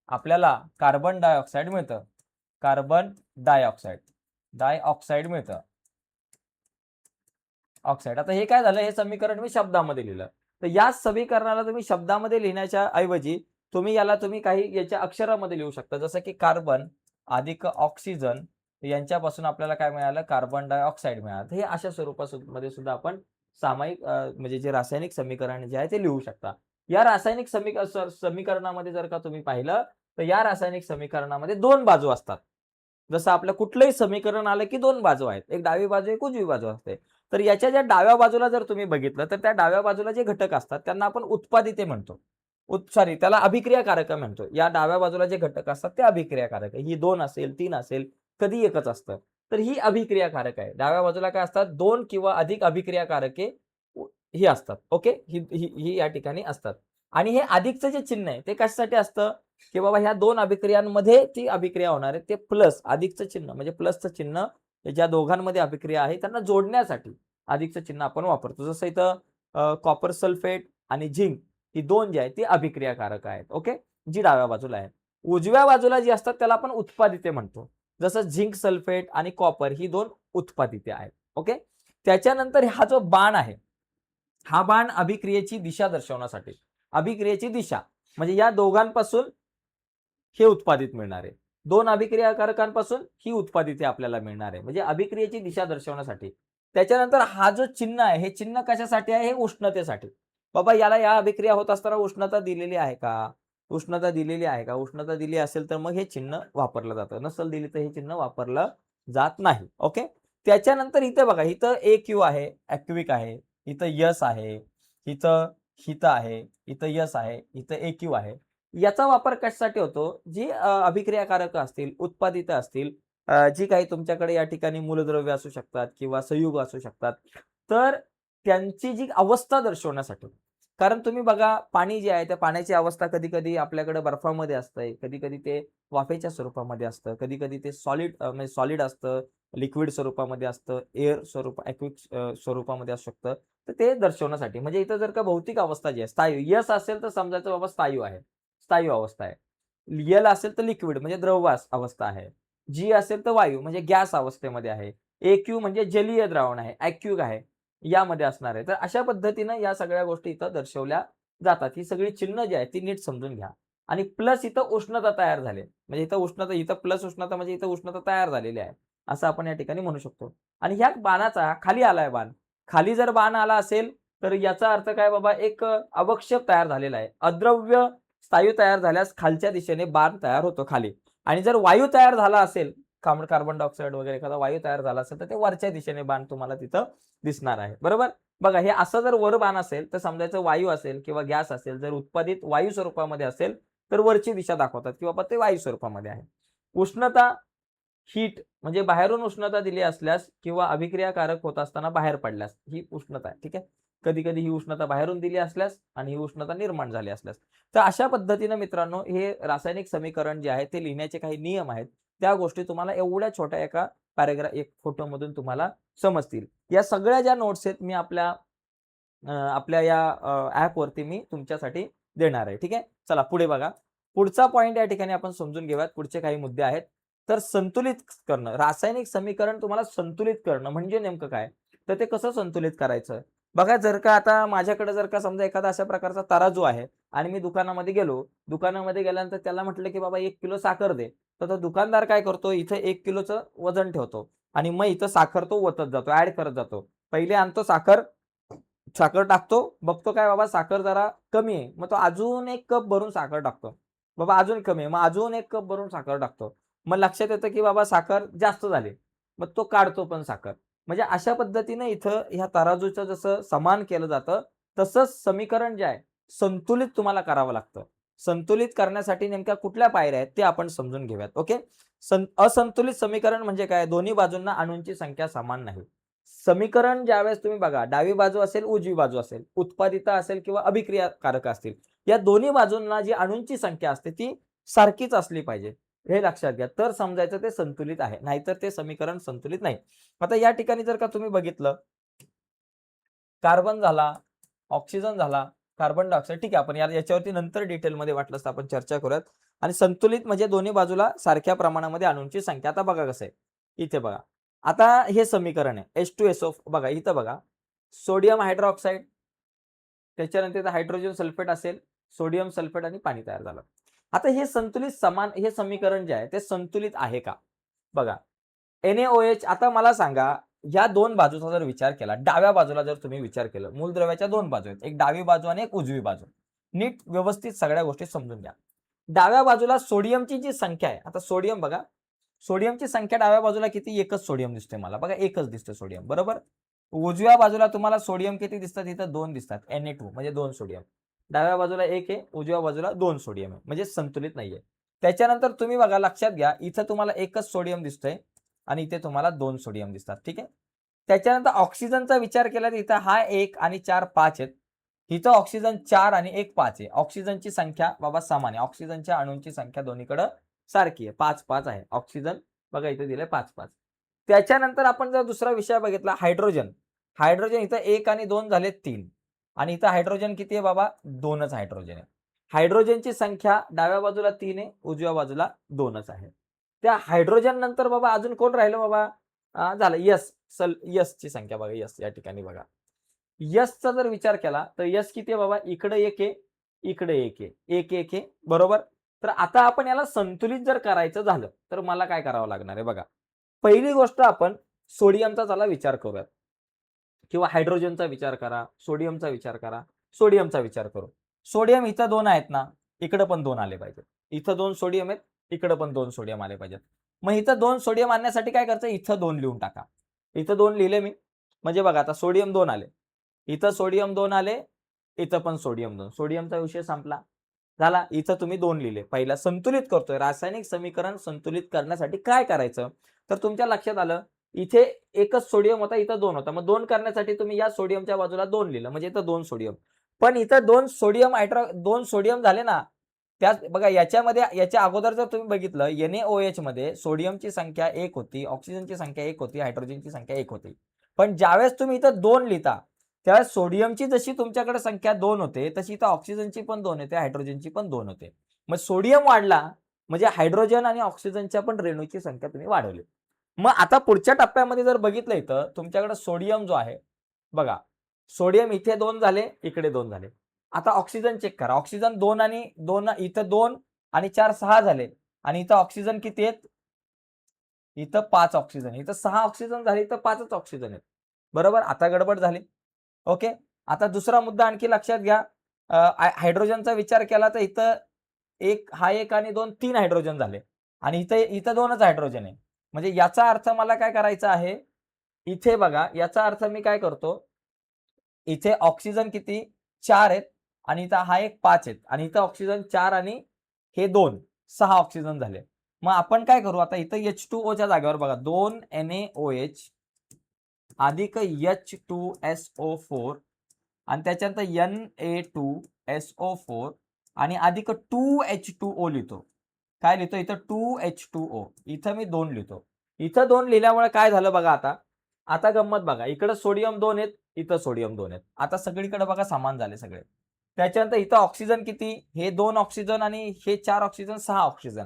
आपल्याला कार्बन डायऑक्साईड मिळतं. कार्बन डायऑक्साईड मिळतं. ऑक्साईड. आता हे काय झालं, हे समीकरण मी शब्दामध्ये लिहिलं. तर या समीकरणाला तुम्ही शब्दामध्ये लिहिण्याच्या ऐवजी तुम्ही काही याच्या अक्षरामध्ये लिहू शकता. जसं की कार्बन अधिक ऑक्सिजन यांच्यापासून आपल्याला काय मिळालं, कार्बन डायऑक्साईड मिळालं. हे अशा स्वरूपामध्ये सुद्धा आपण सामायिक म्हणजे जे रासायनिक समीकरण जे आहे ते लिहू शकता. या रासायनिक समीकरणामध्ये जर का तुम्ही पाहिलं तर या रासायनिक समीकरणामध्ये दोन बाजू असतात. जसं आपलं कुठलंही समीकरण आलं की दोन बाजू आहेत, एक डावी बाजू एक उजवी बाजू असते. तर याच्या ज्या डाव्या बाजूला जर तुम्ही बघितलं तर त्या डाव्या बाजूला जे घटक असतात त्यांना आपण उत्पादिते म्हणतो. त्याला अभिक्रियाकारक म्हणतो. या डाव्या बाजूला जे घटक असतात ते अभिक्रियाकारक आहे. ही 2 असेल, 3 असेल, कधी एकच असतं. तर ही अभिक्रियाकारक आहे. डाव्या बाजूला काय असतात, 2 किंवा अधिक अभिक्रियाकारके ही असतात. ओके, ही या ठिकाणी असतात. आणि हे अधिकचं जे चिन्ह आहे ते कशासाठी असतं, की बाबा ह्या दोन अभिक्रियांमध्ये ती अभिक्रिया होणार आहे. ते प्लस अधिकचं चिन्ह म्हणजे प्लसचं चिन्ह ज्या दोघांमध्ये अभिक्रिया आहे त्यांना जोडण्यासाठी अधिकचं चिन्ह आपण वापरतो. जसं इथं कॉपर सल्फेट आणि झिंक ही दोन जी आहेत ती अभिक्रियाकारक आहेत. ओके, जी डाव्या बाजूला आहे. उजव्या बाजूला जी असतात त्याला आपण उत्पादिते म्हणतो. जसं झिंक सल्फेट आणि कॉपर ही दोन उत्पादिते आहेत. ओके, त्याच्यानंतर हा जो बाण आहे, हा बाण अभिक्रियेची दिशा दर्शवण्यासाठी, अभिक्रियेची दिशा म्हणजे या दोघांपासून हे उत्पादित मिळणार आहे. दोन अभिक्रियाकारकांपासून ही उत्पादिते आपल्याला मिळणार आहे. म्हणजे अभिक्रियेची दिशा दर्शवण्यासाठी. त्याच्यानंतर हा जो चिन्ह आहे, हे चिन्ह कशासाठी आहे, हे उष्णतेसाठी. बाबा याला या अभिक्रिया होत असताना उष्णता दिलेली आहे का? उष्णता दिली असेल तर मग हे चिन्ह वापरलं जातं. नसेल दिली तर हे चिन्ह वापरलं जात नाही. ओके, त्याच्यानंतर इथं बघा, इथं AQ आहे, ॲक्विक आहे, इथं यस आहे, इथं हित आहे, इथं यस आहे, इथं AQ आहे. याचा वापर कशासाठी होतो, जी अभिक्रियाकारक असतील, उत्पादित असतील, जी काही तुमच्याकडे या ठिकाणी मूलद्रव्य असू शकतात किंवा संयुग असू शकतात, तर त्यांची जी अवस्था दर्शवण्यासाठी. कारण तुम्ही बघा, पाणी जे आहे त्या पाण्याची अवस्था कधी-कधी आपल्याकडे बर्फामध्ये असते, कधी-कधी ते वाफेच्या स्वरूपामध्ये असतं, कधी-कधी ते म्हणजे सॉलिड असतं, लिक्विड स्वरूपामध्ये असतं, ॲक्विक स्वरूपामध्ये असू शकतं. तर ते दर्शवण्यासाठी म्हणजे इथं जर का भौतिक अवस्था जी आहे, स्थायू यस असेल तर समजायचं बाबा स्थायू अवस्था आहे. एल असेल तर लिक्विड म्हणजे द्रव अवस्था आहे. जी असेल तर वायू म्हणजे गॅस अवस्थेमध्ये आहे. AQ म्हणजे जलीय द्रावण आहे, ॲक्विक आहे. यामध्ये असणार आहे. तर अशा पद्धतीनं या सगळ्या गोष्टी इथं दर्शवल्या जातात. ही सगळी चिन्ह जी आहेत ती नीट समजून घ्या. आणि प्लस इथं उष्णता तयार झाली. म्हणजे इथं उष्णता, इथं प्लस उष्णता म्हणजे इथं उष्णता तयार झालेली आहे. असं आपण या ठिकाणी म्हणू शकतो. आणि ह्या बाणाचा खाली आलाय बाण. खाली जर बाण आला असेल तर याचा अर्थ काय बाबा, एक अवक्षेप तयार झालेला आहे. अद्रव्य स्थायू तयार झाल्यास खालच्या दिशेने बाण तयार होतो खाली. आणि जर वायू तयार झाला असेल, कार्बन डायऑक्साईड वगैरे एखादा वायू तयार झाला असेल तर ते वरच्या दिशेने बाण तुम्हाला तिथं दिसणार आहे. बरोबर? बघा, हे असं जर वर बाण असेल तर समजायचं वायू असेल किंवा गॅस असेल. जर उत्पादित वायू स्वरूपामध्ये असेल तर वरची दिशा दाखवतात की बाबा ते वायू स्वरूपामध्ये आहे. उष्णता, हीट म्हणजे बाहेरून उष्णता दिली असल्यास किंवा अभिक्रियाकारक होत असताना बाहेर पडल्यास ही उष्णता आहे. ठीक आहे. कधी कधी ही उष्णता बाहेरून दिली असल्यास आणि ही उष्णता निर्माण झाली असल्यास. तर अशा पद्धतीने मित्रांनो हे रासायनिक समीकरण जे आहे ते लिहिण्याचे काही नियम आहेत. त्या गोष्टी तुम्हाला एवढ्या छोट्या एका पॅराग्राफ, एक फोटो मधून तुम्हाला समजतील. या सगळ्या ज्या नोट्स आहेत मी आपल्या या ॲपवरती मी तुमच्यासाठी देणार आहे. ठीक आहे. चला पुढे बघा. पुढचा पॉइंट या ठिकाणी आपण समजून घेऊयात. पुढचे काही मुद्दे आहेत. तर संतुलित करणं, रासायनिक समीकरण तुम्हाला संतुलित करणं म्हणजे नेमकं काय? तर ते कसं संतुलित करायचं? बघा, जर का आता माझ्याकडे जर का समजा एखादा अशा प्रकारचा तराजू आहे आणि मी दुकानामध्ये गेलो. दुकानामध्ये गेल्यानंतर त्याला म्हटलं की बाबा 1 किलो साखर दे. तर तो दुकानदार काय करतो, इथे 1 किलोचं वजन ठेवतो आणि मग इथं साखर तो ओतत जातो, ॲड करत जातो. पहिले आणतो साखर, साखर टाकतो, बघतो काय बाबा साखर जरा कमी आहे. मग तो अजून 1 कप भरून साखर टाकतो. बाबा अजून कमी आहे. मग अजून 1 कप भरून साखर टाकतो. मग लक्षात येतं की बाबा साखर जास्त झाली. मग तो काढतो पण साखर. म्हणजे अशा पद्धतीने इथं ह्या तराजूचं जसं समान केलं जातं, तसंच समीकरण जे आहे संतुलित तुम्हाला करावं लागतं. संतुलित करण्यासाठी नेमक्या कुठल्या पायऱ्या आहेत ते आपण समजून घेऊयात. ओके. असंतुलित समीकरण म्हणजे काय? दोन्ही बाजूंना अणूंची संख्या समान नाही. समीकरण ज्यावेळेस तुम्ही बघा, डावी बाजू असेल, उजवी बाजू असेल, उत्पादिता असेल किंवा अभिक्रियाकारक असतील. या दोन्ही बाजूंना जी अणूंची संख्या असते ती सारखीच असली पाहिजे. हे लक्षात घ्या. तर समजायचं ते संतुलित आहे. नाहीतर ते समीकरण संतुलित नाही. आता या ठिकाणी जर का तुम्ही बघितलं, कार्बन झाला, ऑक्सिजन झाला, कार्बन डायऑक्साईड. ठीक आहे, आपण याच्यावरती नंतर डिटेलमध्ये वाटलंच तर आपण चर्चा करूयात. आणि संतुलित म्हणजे दोन्ही बाजूला सारख्या प्रमाणामध्ये अणूंची संख्या. आता बघा कसं आहे. इथे बघा. आता हे समीकरण आहे H2SO. बघा इथं बघा. सोडियम हायड्रॉक्साईड, त्याच्यानंतर इथं हायड्रोजन सल्फेट असेल, सोडियम सल्फेट आणि पाणी तयार झालं. आता हे संतुलित समान हे समीकरण जे आहे ते संतुलित आहे का? बघा. NaOH. आता मला सांगा, या दोन बाजूचा जर विचार केला, डाव्या बाजूला जर तुम्ही विचार केला, मूलद्रव्याच्या दोन बाजू आहेत. एक डावी बाजू आणि एक उजवी बाजू. नीट व्यवस्थित सगळ्या गोष्टी समजून घ्या. डाव्या बाजूला सोडियमची जी संख्या आहे, आता सोडियम बघा, सोडियमची संख्या डाव्या बाजूला किती? एकच सोडियम दिसतोय मला. बघा एकच दिसतं सोडियम. बरोबर? उजव्या बाजूला तुम्हाला सोडियम किती दिसतात? इथं 2 दिसतात. Na2 म्हणजे 2 सोडियम. डाव्या बाजूला 1 आहे, उजव्या बाजूला 2 सोडियम आहे. म्हणजे संतुलित नाहीये. त्याच्यानंतर तुम्ही बघा, लक्षात घ्या, इथं तुम्हाला एकच सोडियम दिसतंय आणि इथे तुम्हाला 2 सोडियम दिसतात. ठीक आहे. त्याच्यानंतर ऑक्सिजनचा विचार केला तर इथं हा 1 आणि 4 5 आहेत. इथं ऑक्सिजन 4 आणि 1 5 आहे. ऑक्सिजनची संख्या बाबा समान आहे. ऑक्सिजनच्या अणूंची संख्या दोन्हीकडे सारखी आहे. 5-5 आहे. ऑक्सिजन बघा इथे दिलंय 5-5. त्याच्यानंतर आपण जर दुसरा विषय बघितला, हायड्रोजन. हायड्रोजन इथं 1 आणि 2 झाले 3 आणि इथं हायड्रोजन किती आहे बाबा? 2च हायड्रोजन आहे. हायड्रोजनची संख्या डाव्या बाजूला 3 आहे, उजव्या बाजूला 2च आहे. त्या हायड्रोजन नंतर बाबा अजून कोण राहिलं बाबा? झालं यस. यसची संख्या बघा, यस या ठिकाणी बघा. यसचा जर विचार केला तर यस किती आहे बाबा? इकडे 1 आहे, इकडे 1 आहे. 1-1 आहे. बरोबर? तर आता आपण याला संतुलित जर करायचं झालं तर मला काय करावं लागणार आहे बघा. पहिली गोष्ट आपण सोडियमचा चला विचार करूयात किंवा हायड्रोजनचा विचार करा, सोडियमचा विचार करा, सोडियमचा विचार करू. सोडियम इथं 2 आहेत ना, इकडे पण 2 आले पाहिजेत. इथं 2 सोडियम आहेत, इकडे पण 2 सोडियम आले पाहिजेत. मग इथं 2 सोडियम आणण्यासाठी काय करायचं? इथं 2 लिहून टाका. इथं 2 लिहिले मी. म्हणजे बघा आता सोडियम 2 आले. इथं सोडियम 2 आले, इथं पण सोडियम 2. सोडियमचा विषय संपला. झाला. इथं तुम्ही 2 लिहिले. पहिला संतुलित करतोय. रासायनिक समीकरण संतुलित करण्यासाठी काय करायचं? तर तुमच्या लक्षात आलं, इथे एकच सोडियम होता, इथं 2 होता. मग 2 करण्यासाठी तुम्ही या सोडियमच्या बाजूला 2 लिहिलं. म्हणजे इथं 2 सोडियम. पण इथं 2 सोडियम झाले ना. त्याच बघा याच्यामध्ये याच्या अगोदर जर तुम्ही बघितलं, NaOH मध्ये सोडियमची संख्या 1 होती, ऑक्सिजनची संख्या 1 होती, हायड्रोजनची संख्या 1 होती. पण ज्यावेळेस तुम्ही इथं 2 लिहिता, त्यावेळेस सोडियमची जशी तुमच्याकडे संख्या 2 होते, तशी इथं ऑक्सिजनची पण 2 येते, हायड्रोजनची पण 2 होते. मग सोडियम वाढला म्हणजे हायड्रोजन आणि ऑक्सिजनच्या पण रेणूची संख्या तुम्ही वाढवली. मग आता पुढच्या टप्प्यामध्ये जर बघितलं, इथं तुमच्याकडे सोडियम जो आहे बघा सोडियम इथे 2 झाले, इकडे 2 झाले. आता ऑक्सिजन चेक करा. ऑक्सिजन 2 आणि 2 इथं 2 आणि 4 6 झाले आणि इथं ऑक्सिजन किती आहेत? इथं 5 ऑक्सिजन, इथं 6 ऑक्सिजन झाले, इथं 5च ऑक्सिजन आहेत. बरोबर? आता गडबड झाली. ओके. आता दुसरा मुद्दा आणखी लक्षात घ्या. हायड्रोजनचा विचार केला तर इथं हा एक आणि 2 3 हायड्रोजन झाले आणि इथं 2च हायड्रोजन आहे. म्हणजे याचा अर्थ मला काय करायचा आहे? इथे बघा याचा अर्थ मी काय करतो? इथे ऑक्सिजन किती? 4 आहेत आणि इथं हा एक 5 आहेत आणि इथं ऑक्सिजन 4 आणि हे 2 6 ऑक्सिजन झाले. मग आपण काय करू आता इथं H2O च्या जागेवर बघा 2 NaOH अधिक H2SO4 आणि त्याच्यानंतर Na2SO4 आणि अधिक 2H2O लिहितो. काय लिहितो इथं 2H2O. इथं मी 2 लिहितो. इथं 2 लिहिल्यामुळे काय झालं बघा आता. आता गंमत बघा. इकडं सोडियम 2 आहेत, इथं सोडियम 2 आहेत. आता सगळीकडे बघा समान झाले सगळे. त्याच्यानंतर इथं ऑक्सिजन किती? हे 2 ऑक्सिजन आणि हे 4 ऑक्सिजन 6 ऑक्सिजन.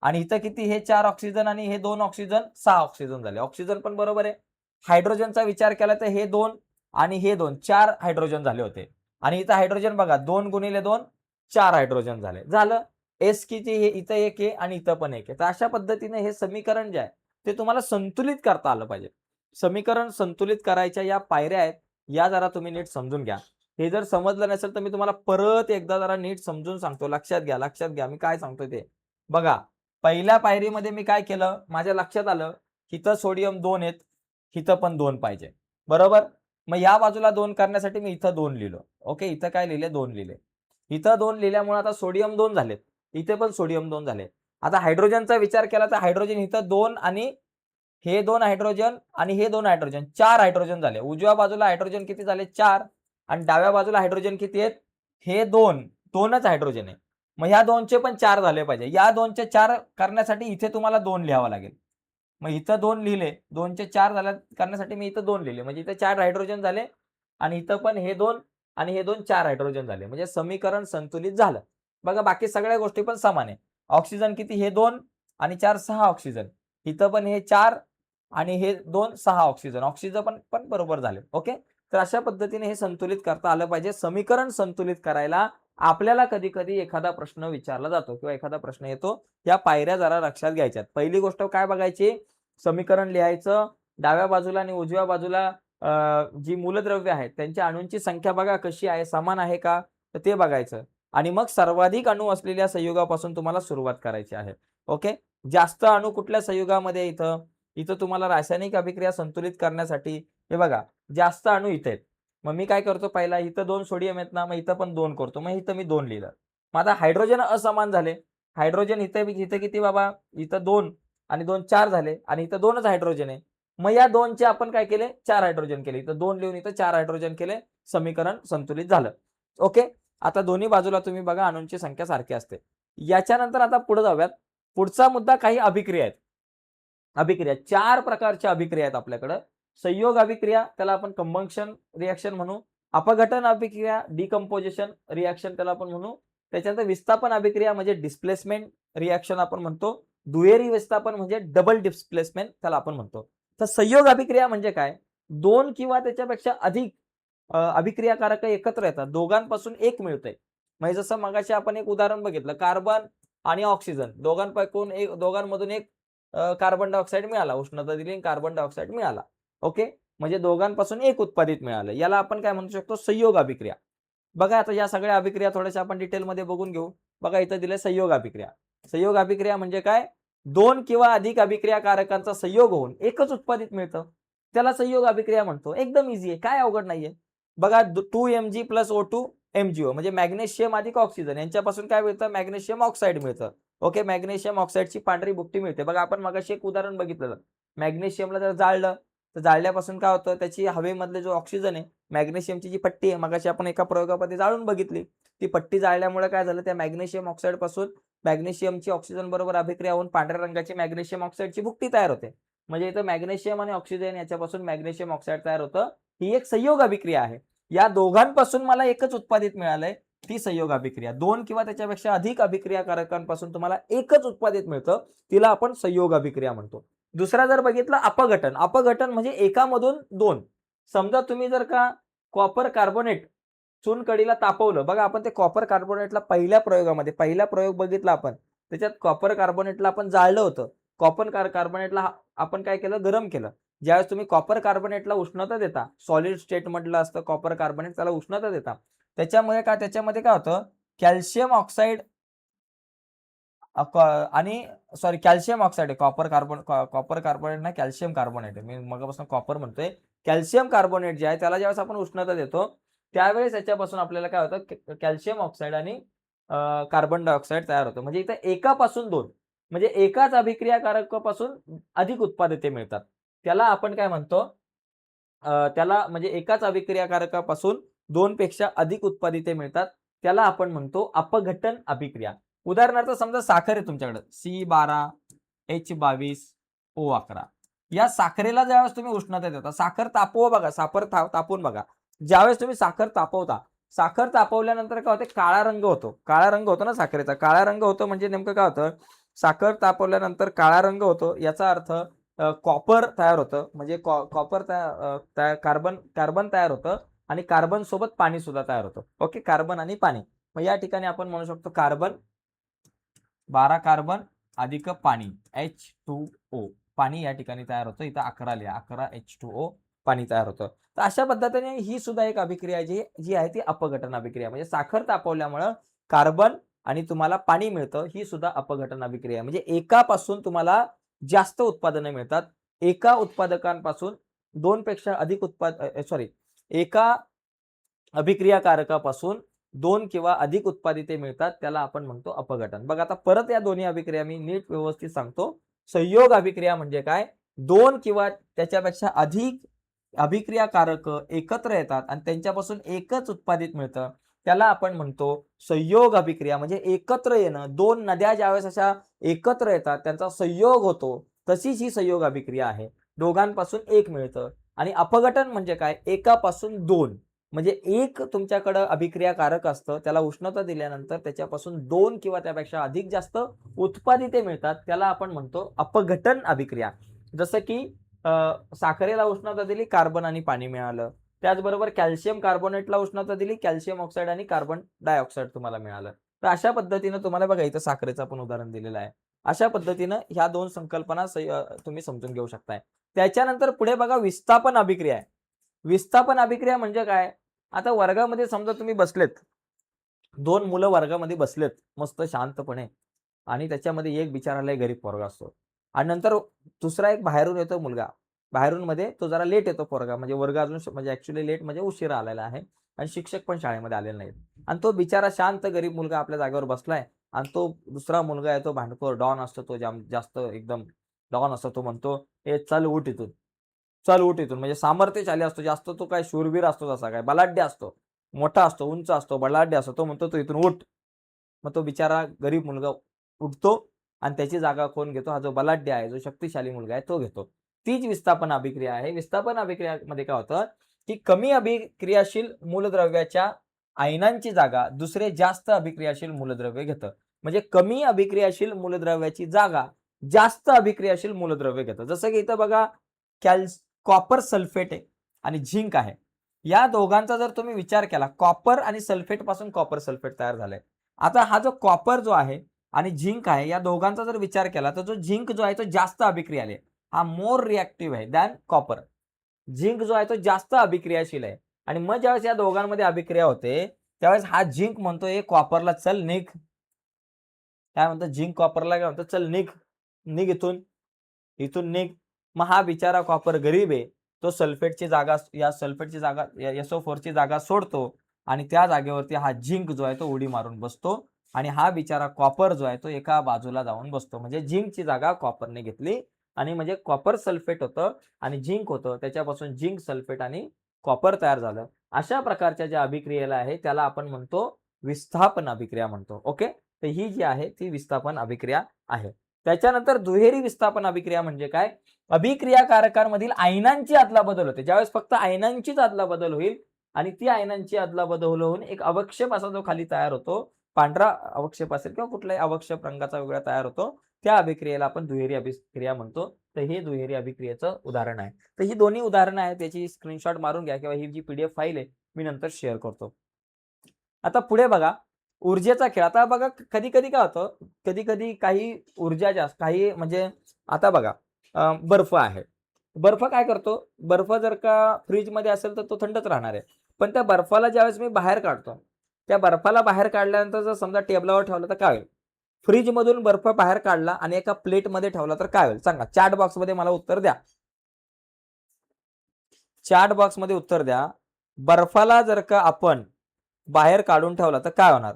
आणि इथं किती? हे 4 ऑक्सिजन आणि हे 2 ऑक्सिजन 6 ऑक्सिजन झाले. ऑक्सिजन पण बरोबर आहे. हायड्रोजनचा विचार केला तर हे 2 आणि हे 2 4 हायड्रोजन झाले होते. आणि इथं हायड्रोजन बघा 2 गुणिले 2 4 हायड्रोजन झाले. झालं. एस किती? हे इथं 1 आहे आणि इथं पण 1 आहे. तर अशा पद्धतीने हे समीकरण जे आहे ते तुम्हाला संतुलित करता आलं पाहिजे. समीकरण संतुलित करायच्या या पायऱ्या आहेत, या जरा तुम्ही नीट समजून घ्या. हे जर समजलं नसेल तर मी तुम्हाला परत एकदा जरा नीट समजून सांगतो. लक्षात घ्या, लक्षात घ्या. मी काय सांगतोय ते. बघा, पहिल्या पायरीमध्ये मी काय केलं? माझ्या लक्षात आलं, इथं सोडियम 2 आहेत, इथं पण 2 पाहिजे. बरोबर? मग या बाजूला 2 करण्यासाठी मी इथं 2 लिहिलो. ओके, इथं काय लिहिले? 2 लिहिले. इथं 2 लिहिल्यामुळे आता सोडियम 2 झालेत. इथे पण सोडियम 2 झाले. आता हायड्रोजनचा विचार केला तर हायड्रोजन इथं 2 आणि हे 2 हायड्रोजन आणि हे 2 हायड्रोजन 4 हायड्रोजन झाले. उजव्या बाजूला हायड्रोजन किती झाले? 4 आणि डाव्या बाजूला हायड्रोजन किती आहेत? हे 2 2च हायड्रोजन आहे. मग ह्या 2चे पण 4 झाले पाहिजे. या 2चे 4 करण्यासाठी इथे तुम्हाला 2 लिहावं लागेल. मग इथं 2 लिहिले. 2चे 4 करण्यासाठी मी इथं 2 लिहिले. म्हणजे इथं 4 हायड्रोजन झाले आणि इथं पण हे 2 आणि हे 2 4 हायड्रोजन झाले. म्हणजे समीकरण संतुलित झालं. बघा बाकी सगळ्या गोष्टी पण समान आहे. ऑक्सिजन किती? हे 2 आणि 4 6 ऑक्सिजन. इथं पण हे 4 आणि हे 2 6 ऑक्सिजन. ऑक्सिजन पण बरोबर झाले. ओके. तर अशा पद्धतीने हे संतुलित करता आलं पाहिजे. समीकरण संतुलित करायला आपल्याला कधी-कधी एखादा प्रश्न विचारला जातो किंवा एखादा प्रश्न येतो. या पायऱ्या जरा लक्षात घ्यायच्यात. पहिली गोष्ट काय बघायची? समीकरण लिहायचं. डाव्या बाजूला आणि उजव्या बाजूला जी मूलद्रव्य आहेत त्यांच्या अणूंची संख्या बघा कशी आहे? समान आहे का? तर ते बघायचं. आणि मग सर्वाधिक अणू असलेल्या संयुगापासून तुम्हाला सुरुवात करायची आहे. ओके. जास्त अणू कुठल्या संयुगामध्ये इथं? इथं तुम्हाला रासायनिक अभिक्रिया संतुलित करण्यासाठी हे बघा जास्त अणू इथे आहेत. मग मी काय करतो पहिला इथं 2 सोडियम आहेत ना, मग इथं पण 2 करतो. मग इथं मी 2 लिहिलं. मग आता हायड्रोजन असमान झाले. हायड्रोजन इथं किती बाबा? इथं 2 आणि 2 4 झाले आणि इथं 2च हायड्रोजन आहे. मग या 2चे आपण काय केले? 4 हायड्रोजन केले. इथं 2 लिहून इथं 4 हायड्रोजन केले. समीकरण संतुलित झालं. ओके. आता दोन्ही बाजूला तुम्ही बघा अणूंची संख्या सारखी असते. याच्यानंतर आता पुढे जाऊयात. पुढचा मुद्दा काही अभिक्रिया आहेत. अभिक्रिया 4 प्रकारच्या अभिक्रिया आहेत आपल्याकडं. संयोग अभिक्रिया त्याला आपण कंबंशन रिएक्शन म्हणू. अपघटन अभिक्रिया डिकंपोजिशन रिएक्शन त्याला आपण म्हणू. त्याच्यानंतर विस्थापन अभिक्रिया म्हणजे डिस्प्लेसमेंट रिएक्शन आपण म्हणतो. दुहेरी विस्थापन म्हणजे डबल डिस्प्लेसमेंट त्याला आपण म्हणतो. तर संयोग अभिक्रिया म्हणजे काय? 2 किंवा त्याच्यापेक्षा अधिक अभिक्रियाकारक एकत्र येतात. दोघांपासून एक मिळतंय. म्हणजे जसं मगाशी आपण एक उदाहरण बघितलं कार्बन आणि ऑक्सिजन दोघांमधून एक कार्बन डायऑक्साइड मिळाला. उष्णता दिली आणि कार्बन डायऑक्साइड मिळाला. ओके. म्हणजे दोघांपासून एक उत्पादित मिळालं. याला आपण काय म्हणू शकतो? संयोग अभिक्रिया. बघा आता या सगळ्या अभिक्रिया थोड्याशा आपण डिटेलमध्ये बघून घेऊ. बघा इथं दिलंय संयोग अभिक्रिया. संयोग अभिक्रिया म्हणजे काय? 2 किंवा अधिक अभिक्रियाकारकांचा संयोग होऊन एकच उत्पादित मिळतं. त्याला संयोग अभिक्रिया म्हणतो. एकदम ईझी आहे. काय अवघड नाहीये. बघा 2Mg + O2 MgO म्हणजे मॅग्नेशियम अधिक ऑक्सिजन यांच्यापासून काय मिळतं? मॅग्नेशियम ऑक्साईड मिळतं. ओके. मॅग्नेशियम ऑक्साईडची पांढरी भुकटी मिळते. बघा आपण मगाशी एक उदाहरण बघितलेलं. मॅग्नेशियमला जर जाळलं तर जाळल्यापासून काय होतं? त्याची हवेमधले जो ऑक्सिजन आहे, मॅग्नेशियमची जी पट्टी आहे, मगाशी आपण एका प्रयोगामध्ये जाळून बघितली. ती पट्टी जाळल्यामुळे काय झालं? त्या मॅग्नेशियम ऑक्साईड पासून मॅग्नेशियमची ऑक्सिजन बरोबर अभिक्रिया होऊन पांढऱ्या रंगाची मॅग्नेशियम ऑक्साईडची भुकटी तयार होते. म्हणजे इथं मॅग्नेशियम आणि ऑक्सिजन याच्यापासून मॅग्नेशियम ऑक्साईड तयार होतं. ही एक संयोग अभिक्रिया आहे. या दोघांपासून मला एकच उत्पादित मिळालंय. ती संयोग अभिक्रिया. 2 किंवा त्याच्यापेक्षा अधिक अभिक्रियाकारकांपासून तुम्हाला एकच उत्पादित मिळतं. तिला आपण संयोग अभिक्रिया म्हणतो. दुसरा जर बघितलं अपघटन. अपघटन म्हणजे एकामधून 2 समजा तुम्ही जर का कॉपर कार्बोनेट चुनकडीला तापवलं, बघा आपण ते कॉपर कार्बोनेटला पहिला प्रयोग बघितला आपण, त्याच्यात कॉपर कार्बोनेटला आपण जाळलं होतं. कार्बोनेटला आपण काय केलं, गरम केलं. ज्यावेळेस तुम्ही कॉपर कार्बोनेटला उष्णता देता, सॉलिड स्टेट मधलं असतं कॉपर कार्बोनेट, त्याला उष्णता देता, त्याच्यामध्ये काय होतं, कॅल्शियम ऑक्साईड आणि सॉरी कॅल्शियम ऑक्साईड आहे. कॉपर कार्बोनेट ना कॅल्शियम कार्बोनेट आहे. मी मगापासून कॉपर म्हणतोय. कॅल्शियम कार्बोनेट जे आहे त्याला ज्यावेळेस आपण उष्णता देतो, त्यावेळेस याच्यापासून आपल्याला काय होतं, कॅल्शियम ऑक्साईड आणि कार्बन डायऑक्साईड तयार होतं. म्हणजे इथं एकापासून 2 म्हणजे एकाच अभिक्रियाकारकापासून अधिक उत्पादिते मिळतात. त्याला आपण काय म्हणतो, त्याला म्हणजे एकाच अभिक्रियाकारकापासून 2 पेक्षा अधिक उत्पादिते मिळतात. त्याला आपण म्हणतो अपघटन अभिक्रिया. उदाहरणार्थ समजा साखर आहे तुमच्याकडे C12H22O11. या साखरेला ज्यावेळेस तुम्ही उष्णता देता, साखर तापवा बघा, तापून बघा. ज्यावेळेस तुम्ही साखर तापवता, साखर तापवल्यानंतर काय होते, काळा रंग होतो. काळा रंग होतो ना साखरेचा. काळा रंग होतो म्हणजे नेमकं काय होतं, साखर तापवल्यानंतर काळा रंग होतो. याचा अर्थ कॉपर तयार होतं. म्हणजे कॉपर कार्बन तयार होतं आणि कार्बन सोबत पाणी सुद्धा तयार होतं. ओके, कार्बन आणि पाणी. मग या ठिकाणी आपण म्हणू शकतो 12 कार्बन अधिक पाणी H2O. पाणी या ठिकाणी तयार होतं. इथं 11 लिहा, 11 H2O पाणी तयार होतं. तर अशा पद्धतीने ही सुद्धा एक अभिक्रिया जी आहे ती अपघटन अभिक्रिया. म्हणजे साखर तापवल्यामुळं कार्बन आणि तुम्हाला पाणी मिळतं, ही सुद्धा अपघटन अभिक्रिया. म्हणजे एकापासून तुम्हाला जास्त उत्पादनं मिळतात. एका उत्पादकांपासून 2 पेक्षा अधिक एका अभिक्रियाकारकापासून 2 किंवा अधिक उत्पादिते मिळतात, त्याला आपण म्हणतो अपघटन. बघा आता परत या दोन्ही अभिक्रिया मी नीट व्यवस्थित सांगतो. संयोग अभिक्रिया म्हणजे काय, 2 किंवा त्याच्यापेक्षा अधिक अभिक्रियाकारक एकत्र येतात आणि त्यांच्यापासून एकच उत्पादित मिळतं, त्याला आपण म्हणतो संयोग अभिक्रिया. म्हणजे एकत्र येणं, 2 नद्या ज्यावेळेस अशा एकत्र येतात, त्यांचा संयोग होतो, तशीच ही संयोग अभिक्रिया आहे. दोघांपासून एक मिळतं. आणि अपघटन म्हणजे काय, एकापासून 2 म्हणजे एक तुमच्याकडे अभिक्रियाकारक असतं, त्याला उष्णता दिल्यानंतर त्याच्यापासून 2 किंवा त्यापेक्षा अधिक जास्त उत्पादिते मिळतात, त्याला आपण म्हणतो अपघटन अभिक्रिया. जसं की साखरेला उष्णता दिली, कार्बन आणि पाणी मिळालं. त्याचबरोबर कॅल्शियम कार्बोनेटला उष्णता दिली, कॅल्शियम ऑक्साईड आणि कार्बन डायऑक्साईड तुम्हाला मिळालं. तर अशा पद्धतीनं तुम्हाला बघा इथं साखरेचं पण उदाहरण दिलेलं आहे. अशा पद्धतीनं ह्या 2 संकल्पना तुम्ही समजून घेऊ शकताय. त्याच्यानंतर पुढे बघा विस्थापन अभिक्रिया आहे. विस्थापन अभिक्रिया म्हणजे काय? आता वर्गामध्ये समजा तुम्ही बसलेत. 2 मुलं वर्गामध्ये बसलेत मस्त शांतपणे आणि त्याच्यामध्ये एक बिचारा लय गरीब पोरगा असतो आणि नंतर दुसरा एक बाहेरून येतो मुलगा. बाहेरून मध्ये तो जरा लेट येतो पोरगा म्हणजे वर्ग अजून म्हणजे ॲक्चुअली लेट म्हणजे उशिरा आलेला आहे आणि शिक्षक पण शाळेमध्ये आलेले नाहीत. आणि तो बिचारा शांत गरीब मुलगा आपल्या जागेवर बसलाय आणि तो दुसरा मुलगा आहे तो भांडखोर डॉन असतो तो जास्त एकदम डॉन असतो. तो म्हणतो, "ए चल उठ इथून." चल उठ इथून म्हणजे सामर्थ्यशाली असतो जास्त, तो काय शूरवीर असतो तसा काय बलाढ्य असतो, मोठा असतो, उंच असतो, बलाढ्य असतो. तो म्हणतो तू इथून उठ. मग तो बिचारा गरीब मुलगा उठतो आणि त्याची जागा कोण घेतो, हा जो बलाढ्य आहे, जो शक्तिशाली मुलगा आहे तो घेतो. तीच विस्थापन अभिक्रिया आहे. विस्थापन अभिक्रियामध्ये काय होतं, की कमी अभिक्रियाशील मूलद्रव्याच्या आयनांची जागा दुसरे जास्त अभिक्रियाशील मूलद्रव्य घेतं. म्हणजे कमी अभिक्रियाशील मूलद्रव्याची जागा जास्त अभिक्रियाशील मूलद्रव्य घेतं. जसं की इथं बघा कॉपर सल्फेट आहे आणि झिंक आहे. या दोघांचा जर तुम्ही विचार केला, कॉपर आणि सल्फेट पासून कॉपर सल्फेट तयार झालंय. आता हा जो कॉपर जो आहे आणि झिंक आहे, या दोघांचा जर विचार केला तर जो झिंक जो आहे तो जास्त अभिक्रियाशील आहे. हा मोर रिएक्टिव्ह आहे दॅन कॉपर. झिंक जो आहे तो जास्त अभिक्रियाशील आहे आणि मग ज्यावेळेस या दोघांमध्ये अभिक्रिया होते, त्यावेळेस हा झिंक म्हणतोय कॉपरला चल निघ. काय म्हणतो झिंक कॉपरला काय म्हणतो, चल निघ, निघ इथून, इथून निघ. मग हा बिचारा कॉपर गरीब आहे. तो सल्फेटची जागा SO4 ची जागा सोडतो आणि त्या जागेवरती हा झिंक जो आहे तो उडी मारून बसतो आणि हा बिचारा कॉपर जो आहे तो एका बाजूला जाऊन बसतो. म्हणजे झिंकची जागा कॉपरने घेतली आणि म्हणजे कॉपर सल्फेट होतं आणि झिंक होतं. त्याच्यापासून झिंक सल्फेट आणि कॉपर तयार झालं. अशा प्रकारच्या ज्या अभिक्रियेला आहे त्याला आपण म्हणतो विस्थापन अभिक्रिया म्हणतो. ओके, तर ही जी आहे ती विस्थापन अभिक्रिया आहे. त्याच्यानंतर दुहेरी विस्थापन अभिक्रिया म्हणजे काय, अभिक्रियाकारकांमधील आयनांची अदलाबदल होते. ज्यावेळेस फक्त आयनांचीच अदलाबदल होईल आणि ती आयनांची अदलाबदल होऊन एक अवक्षेप असा जो खाली तयार होतो, पांढरा अवक्षेप असेल किंवा कुठल्याही अवक्षेप रंगाचा वेगळा तयार होतो, त्या अभिक्रियेला आपण दुहेरी अभिक्रिया म्हणतो. तर हे दुहेरी अभिक्रियेचं उदाहरण आहे. तर ही दोन्ही उदाहरणं आहेत, त्याची स्क्रीनशॉट मारून घ्या किंवा ही जी PDF फाईल आहे मी नंतर शेअर करतो. आता पुढे बघा, ऊर्जेचा खेळ. आता बघा कधी-कधी काय होतं, कधी-कधी काही ऊर्जा जास्त काही म्हणजे आता बघा बर्फ आहे. बर्फ काय करतो, बर्फ जर का फ्रिजमध्ये असेल तर तो थंडच राहणार आहे. पण त्या बर्फाला ज्यावेळेस मी बाहेर काढतो, त्या बर्फाला बाहेर काढल्यानंतर जर समजा टेबलावर ठेवलं तर काय होईल? फ्रिजमधून बर्फ बाहेर काढला आणि एका प्लेटमध्ये ठेवला तर काय होईल? सांगा. चॅट बॉक्समध्ये मला उत्तर द्या. चॅट बॉक्समध्ये उत्तर द्या. बर्फाला जर का आपण बाहेर काढून ठेवला तर काय होणार?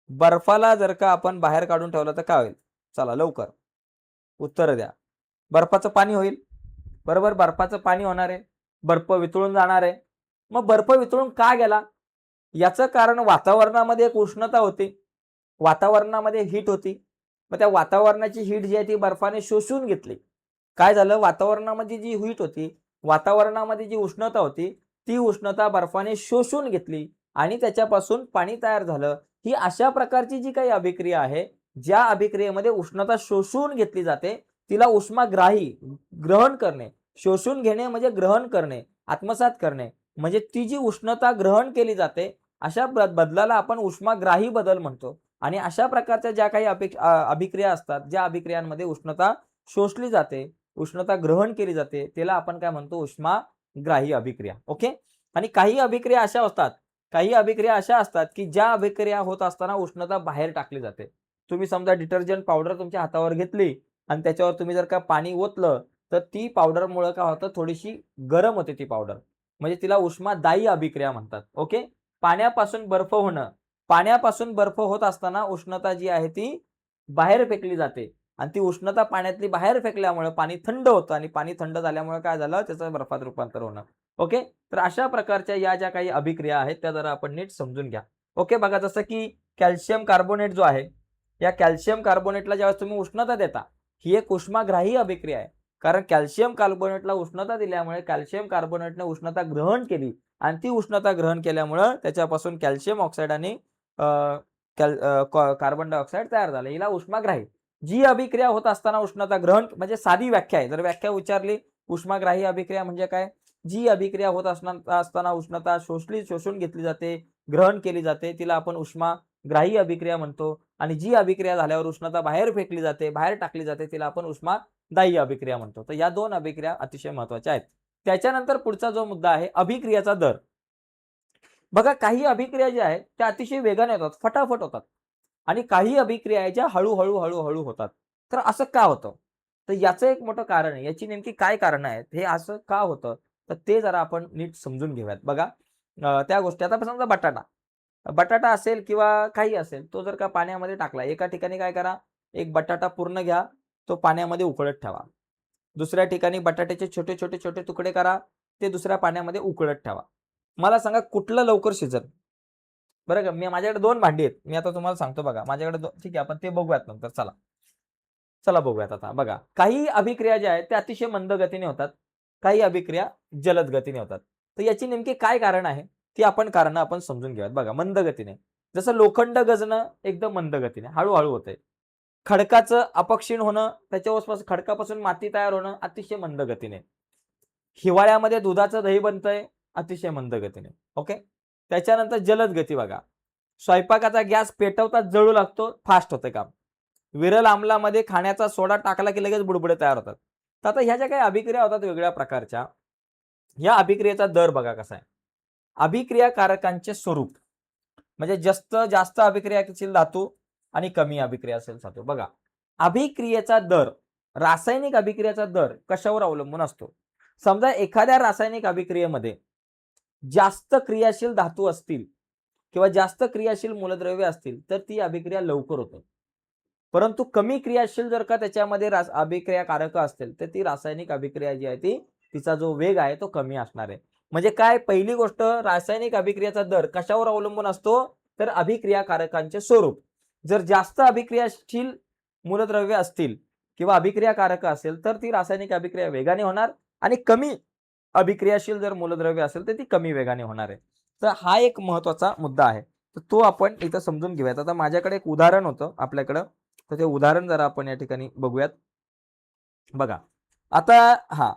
बर्फाला जर का आपण बाहेर काढून ठेवला तर काय होईल? चला लवकर उत्तर द्या. बर्फाचं पाणी होईल. बरोबर, बर्फाचं पाणी होणार आहे. बर्फ वितळून जाणार आहे. मग बर्फ वितळून का गेला? याचं कारण वातावरणामध्ये एक उष्णता होती. वातावरणामध्ये हीट होती. मग त्या वातावरणाची हीट जी आहे ती बर्फाने शोषून घेतली. काय झालं? वातावरणामध्ये जी हीट होती, वातावरणामध्ये जी उष्णता होती, ती उष्णता बर्फाने शोषून घेतली आणि त्याच्यापासून पाणी तयार झालं. ही अशा प्रकारची जी काही अभिक्रिया आहे, ज्या अभिक्रियेमध्ये उष्णता शोषून घेतली जाते, तिला उष्माग्राही, ग्रहण करणे. शोषून घेणे म्हणजे ग्रहण करणे, आत्मसात करणे. म्हणजे ती जी उष्णता ग्रहण केली जाते, अशा बदलाला आपण उष्माग्राही बदल म्हणतो. आणि अशा प्रकारच्या ज्या काही अभिक्रिया असतात, ज्या अभिक्रियांमध्ये उष्णता शोषली जाते, उष्णता ग्रहण केली जाते, त्याला आपण काय म्हणतो? उष्माग्राही अभिक्रिया. ओके. आणि काही अभिक्रिया अशा असतात, काही अभिक्रिया अशा असतात की ज्या अभिक्रिया होत असताना उष्णता बाहेर टाकली जाते. तुम्ही समजा डिटर्जंट पावडर तुमच्या हातावर घेतली आणि त्याच्यावर तुम्ही जर का पाणी ओतलं तर ती पावडरमुळे काय होतं? थोडीशी गरम होते ती पावडर. म्हणजे तिला उष्मादायी अभिक्रिया म्हणतात. ओके. पाण्यापासून बर्फ होणं, पाण्यापासून बर्फ होत असताना उष्णता जी आहे ती बाहेर फेकली जाते आणि ती उष्णता पाण्यातली बाहेर फेकल्यामुळे पाणी थंड होतं आणि पाणी थंड झाल्यामुळे काय झालं? त्याचं बर्फात रूपांतर होणं. ओके. तर अशा प्रकारच्या या ज्या काही अभिक्रिया आहेत त्या जरा आपण नीट समजून घ्या. ओके. बघा, जसं की कॅल्शियम कार्बोनेट जो आहे, या कॅल्शियम कार्बोनेटला ज्यावेळेस तुम्ही उष्णता देता, ही एक उष्माग्राही अभिक्रिया आहे. कारण कॅल्शियम कार्बोनेटला उष्णता दिल्यामुळे कॅल्शियम कार्बोनेटने उष्णता ग्रहण केली आणि ती उष्णता ग्रहण केल्यामुळं त्याच्यापासून कॅल्शियम ऑक्साईड आणि कार्बन डायऑक्साईड तयार झालं. हिला उष्माग्राही. जी अभिक्रिया होत असताना उष्णता ग्रहण म्हणजे साधी व्याख्या आहे. जर व्याख्या विचारली उष्माग्राही अभिक्रिया म्हणजे काय? जी अभिक्रिया होत असताना उष्णता शोषून घेतली जाते, ग्रहण केली जाते, तिला आपण उष्माग्राही अभिक्रिया म्हणतो. आणि जी अभिक्रिया झाल्यावर उष्णता बाहेर फेकली जाते, बाहेर टाकली जाते, तिला आपण उष्मादायी अभिक्रिया म्हणतो. तर या दोन अभिक्रिया अतिशय महत्त्वाच्या आहेत. त्याच्यानंतर पुढचा जो मुद्दा आहे अभिक्रियेचा दर. बघा, काही अभिक्रिया ज्या आहेत त्या अतिशय वेगाने होतात, फटाफट होतात आणि काही अभिक्रिया आहेत ज्या हळू होतात. तर असं का होतं? तर याचं एक मोठं कारण आहे. याची नेमकी काय कारणं आहेत? हे असं का होतं? तर ते जरा आपण नीट समजून घेऊयात. बघा, त्या गोष्टी आता समजा बटाटा. बटाटा असेल किंवा काही असेल, तो जर का पाण्यामध्ये टाकला, एका ठिकाणी काय करा, एक बटाटा पूर्ण घ्या, तो पाण्यामध्ये उकळत ठेवा. दुसऱ्या ठिकाणी बटाट्याचे छोटे तुकडे करा, ते दुसऱ्या पाण्यामध्ये उकळत ठेवा. मला सांगा कुठलं लवकर शिजेल? बरं का? माझ्याकडे 2 भांडी आहेत. मी आता तुम्हाला सांगतो बघा. माझ्याकडे ठीक आहे, आपण ते बघूयात नंतर. चला. चला बघूयात आता. बघा, काही अभिक्रिया ज्या आहेत त्या अतिशय मंद गतीने होतात. काही अभिक्रिया जलद गतीने होतात. तर याची नेमकी काय कारण आहे? ती कारणं आपण समजून घेऊयात. बघा, मंद गतीने. जसं लोखंड गंजणं एकदम मंद गतीने, हळू होतंय. खडकाचं अपक्षीण होणं, त्याच्या खडकापासून माती तयार होणं अतिशय मंद गतीने. हिवाळ्यामध्ये दुधाचं दही बनतंय अतिशय मंद गतीने. ओके. त्याच्यानंतर जलद गती बघा. स्वयंपाकाचा गॅस पेटवताच जळू लागतो, फास्ट होतं काम. विरल आम्लामध्ये खाण्याचा सोडा टाकला की लगेच बुडबुडे तयार होतात. तर आता ह्या ज्या काही अभिक्रिया होतात वेगवेगळ्या प्रकारच्या, या अभिक्रियेचा दर बघा कसा आहे. अभिक्रियाकारकांचे स्वरूप म्हणजे जास्त अभिक्रिया असतील धातू आणि कमी अभिक्रिया असेल धातू. बघा, अभिक्रियेचा दर, रासायनिक अभिक्रियेचा दर कशावर अवलंबून असतो? समजा एखाद्या रासायनिक अभिक्रियेमध्ये जास्त क्रियाशील धातू असतील किंवा जास्त क्रियाशील मूलद्रव्य असतील तर ती अभिक्रिया लवकर होते. परंतु कमी क्रियाशील जर का त्याच्यामध्ये अभिक्रियाकारक असतील तर ती रासायनिक अभिक्रिया जी आहे ती तिचा जो वेग आहे तो कमी असणार आहे. म्हणजे काय? पहिली गोष्ट, रासायनिक अभिक्रियेचा दर कशावर अवलंबून असतो? तर अभिक्रियाकारकांचे स्वरूप. जर जास्त अभिक्रियाशील मूलद्रव्य असतील किंवा अभिक्रियाकारक असेल तर ती रासायनिक अभिक्रिया वेगाने होणार आणि कमी अभिक्रियाशील जर मूलद्रव्य असेल तर ती कमी वेगाने होणार आहे. तर हा एक महत्त्वाचा मुद्दा आहे. तर तो आपण इथं समजून घेऊयात. आता माझ्याकडे एक उदाहरण होतं आपल्याकडं. तर ते उदाहरण जरा आपण या ठिकाणी बघूयात. बघा आता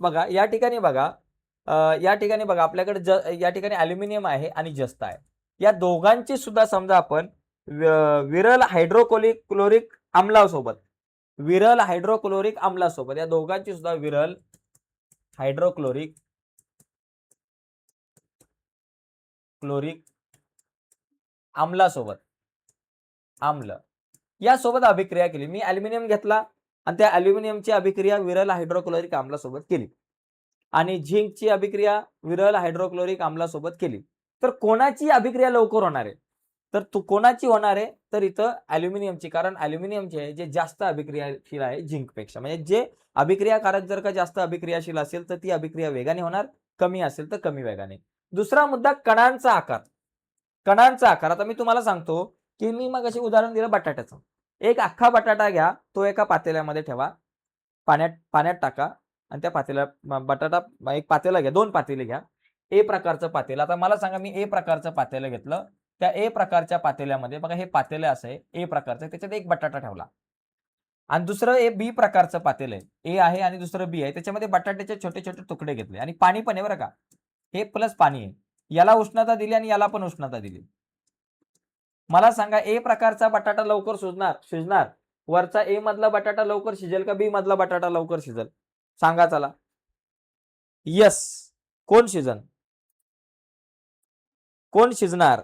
बघा या ठिकाणी बघा या ठिकाणी बघा आपल्याकडे या ठिकाणी अल्युमिनियम आहे आणि जस्त आहे. या दोघांची सुद्धा समजा आपण विरल हायड्रोक्लोरिक आम्लासोबत या दोघांची सुद्धा विरल हायड्रोक्लोरिक आम्लासोबत यासोबत अभिक्रिया केली. मी अल्युमिनियम घेतला आणि त्या अल्युमिनियमची अभिक्रिया विरल हायड्रोक्लोरिक आम्लासोबत केली आणि झिंकची अभिक्रिया विरल हायड्रोक्लोरिक आम्लासोबत केली. तर कोणाची अभिक्रिया लवकर होणार आहे? तर कोणाची होणार आहे? तर इथं अल्युमिनियमची, कारण अल्युमिनियमची आहे जे जास्त अभिक्रियाशील आहे झिंकपेक्षा. म्हणजे जे अभिक्रियाकारक जर का जास्त अभिक्रियाशील असेल तर ती अभिक्रिया वेगाने होणार, कमी असेल तर कमी वेगाने. दुसरा मुद्दा कणांचा आकार. आता मी तुम्हाला सांगतो की मी मग असे उदाहरण दिलं बटाट्याचं. एक अख्खा बटाटा घ्या, तो एका पातेल्यामध्ये ठेवा, पाण्यात टाका आणि त्या बटाटा एक पातेला घ्या, 2 पातेले घ्या. ए प्रकारचं पातेलं. आता मला सांगा, मी ए प्रकारचं पातेलं घेतलं. त्या ए प्रकारच्या पातेल्यामध्ये बघा हे पातेलं असं आहे ए प्रकारचं, त्याच्यात एक बटाटा ठेवला आणि दुसरं ए बी प्रकारचं पातेलं आहे. ए आहे आणि दुसरं बी आहे. त्याच्यामध्ये बटाट्याचे छोटे छोटे तुकडे घेतले आणि पाणी पण आहे बरं का. हे प्लस पाणी आहे. याला उष्णता दिली आणि याला पण उष्णता दिली. मला सांगा ए प्रकारचा बटाटा लवकर शिजणार वरचा ए मधला बटाटा लवकर शिजेल का बी मधला बटाटा लवकर शिजेल? सांगा चला. यस, कोण शिजणार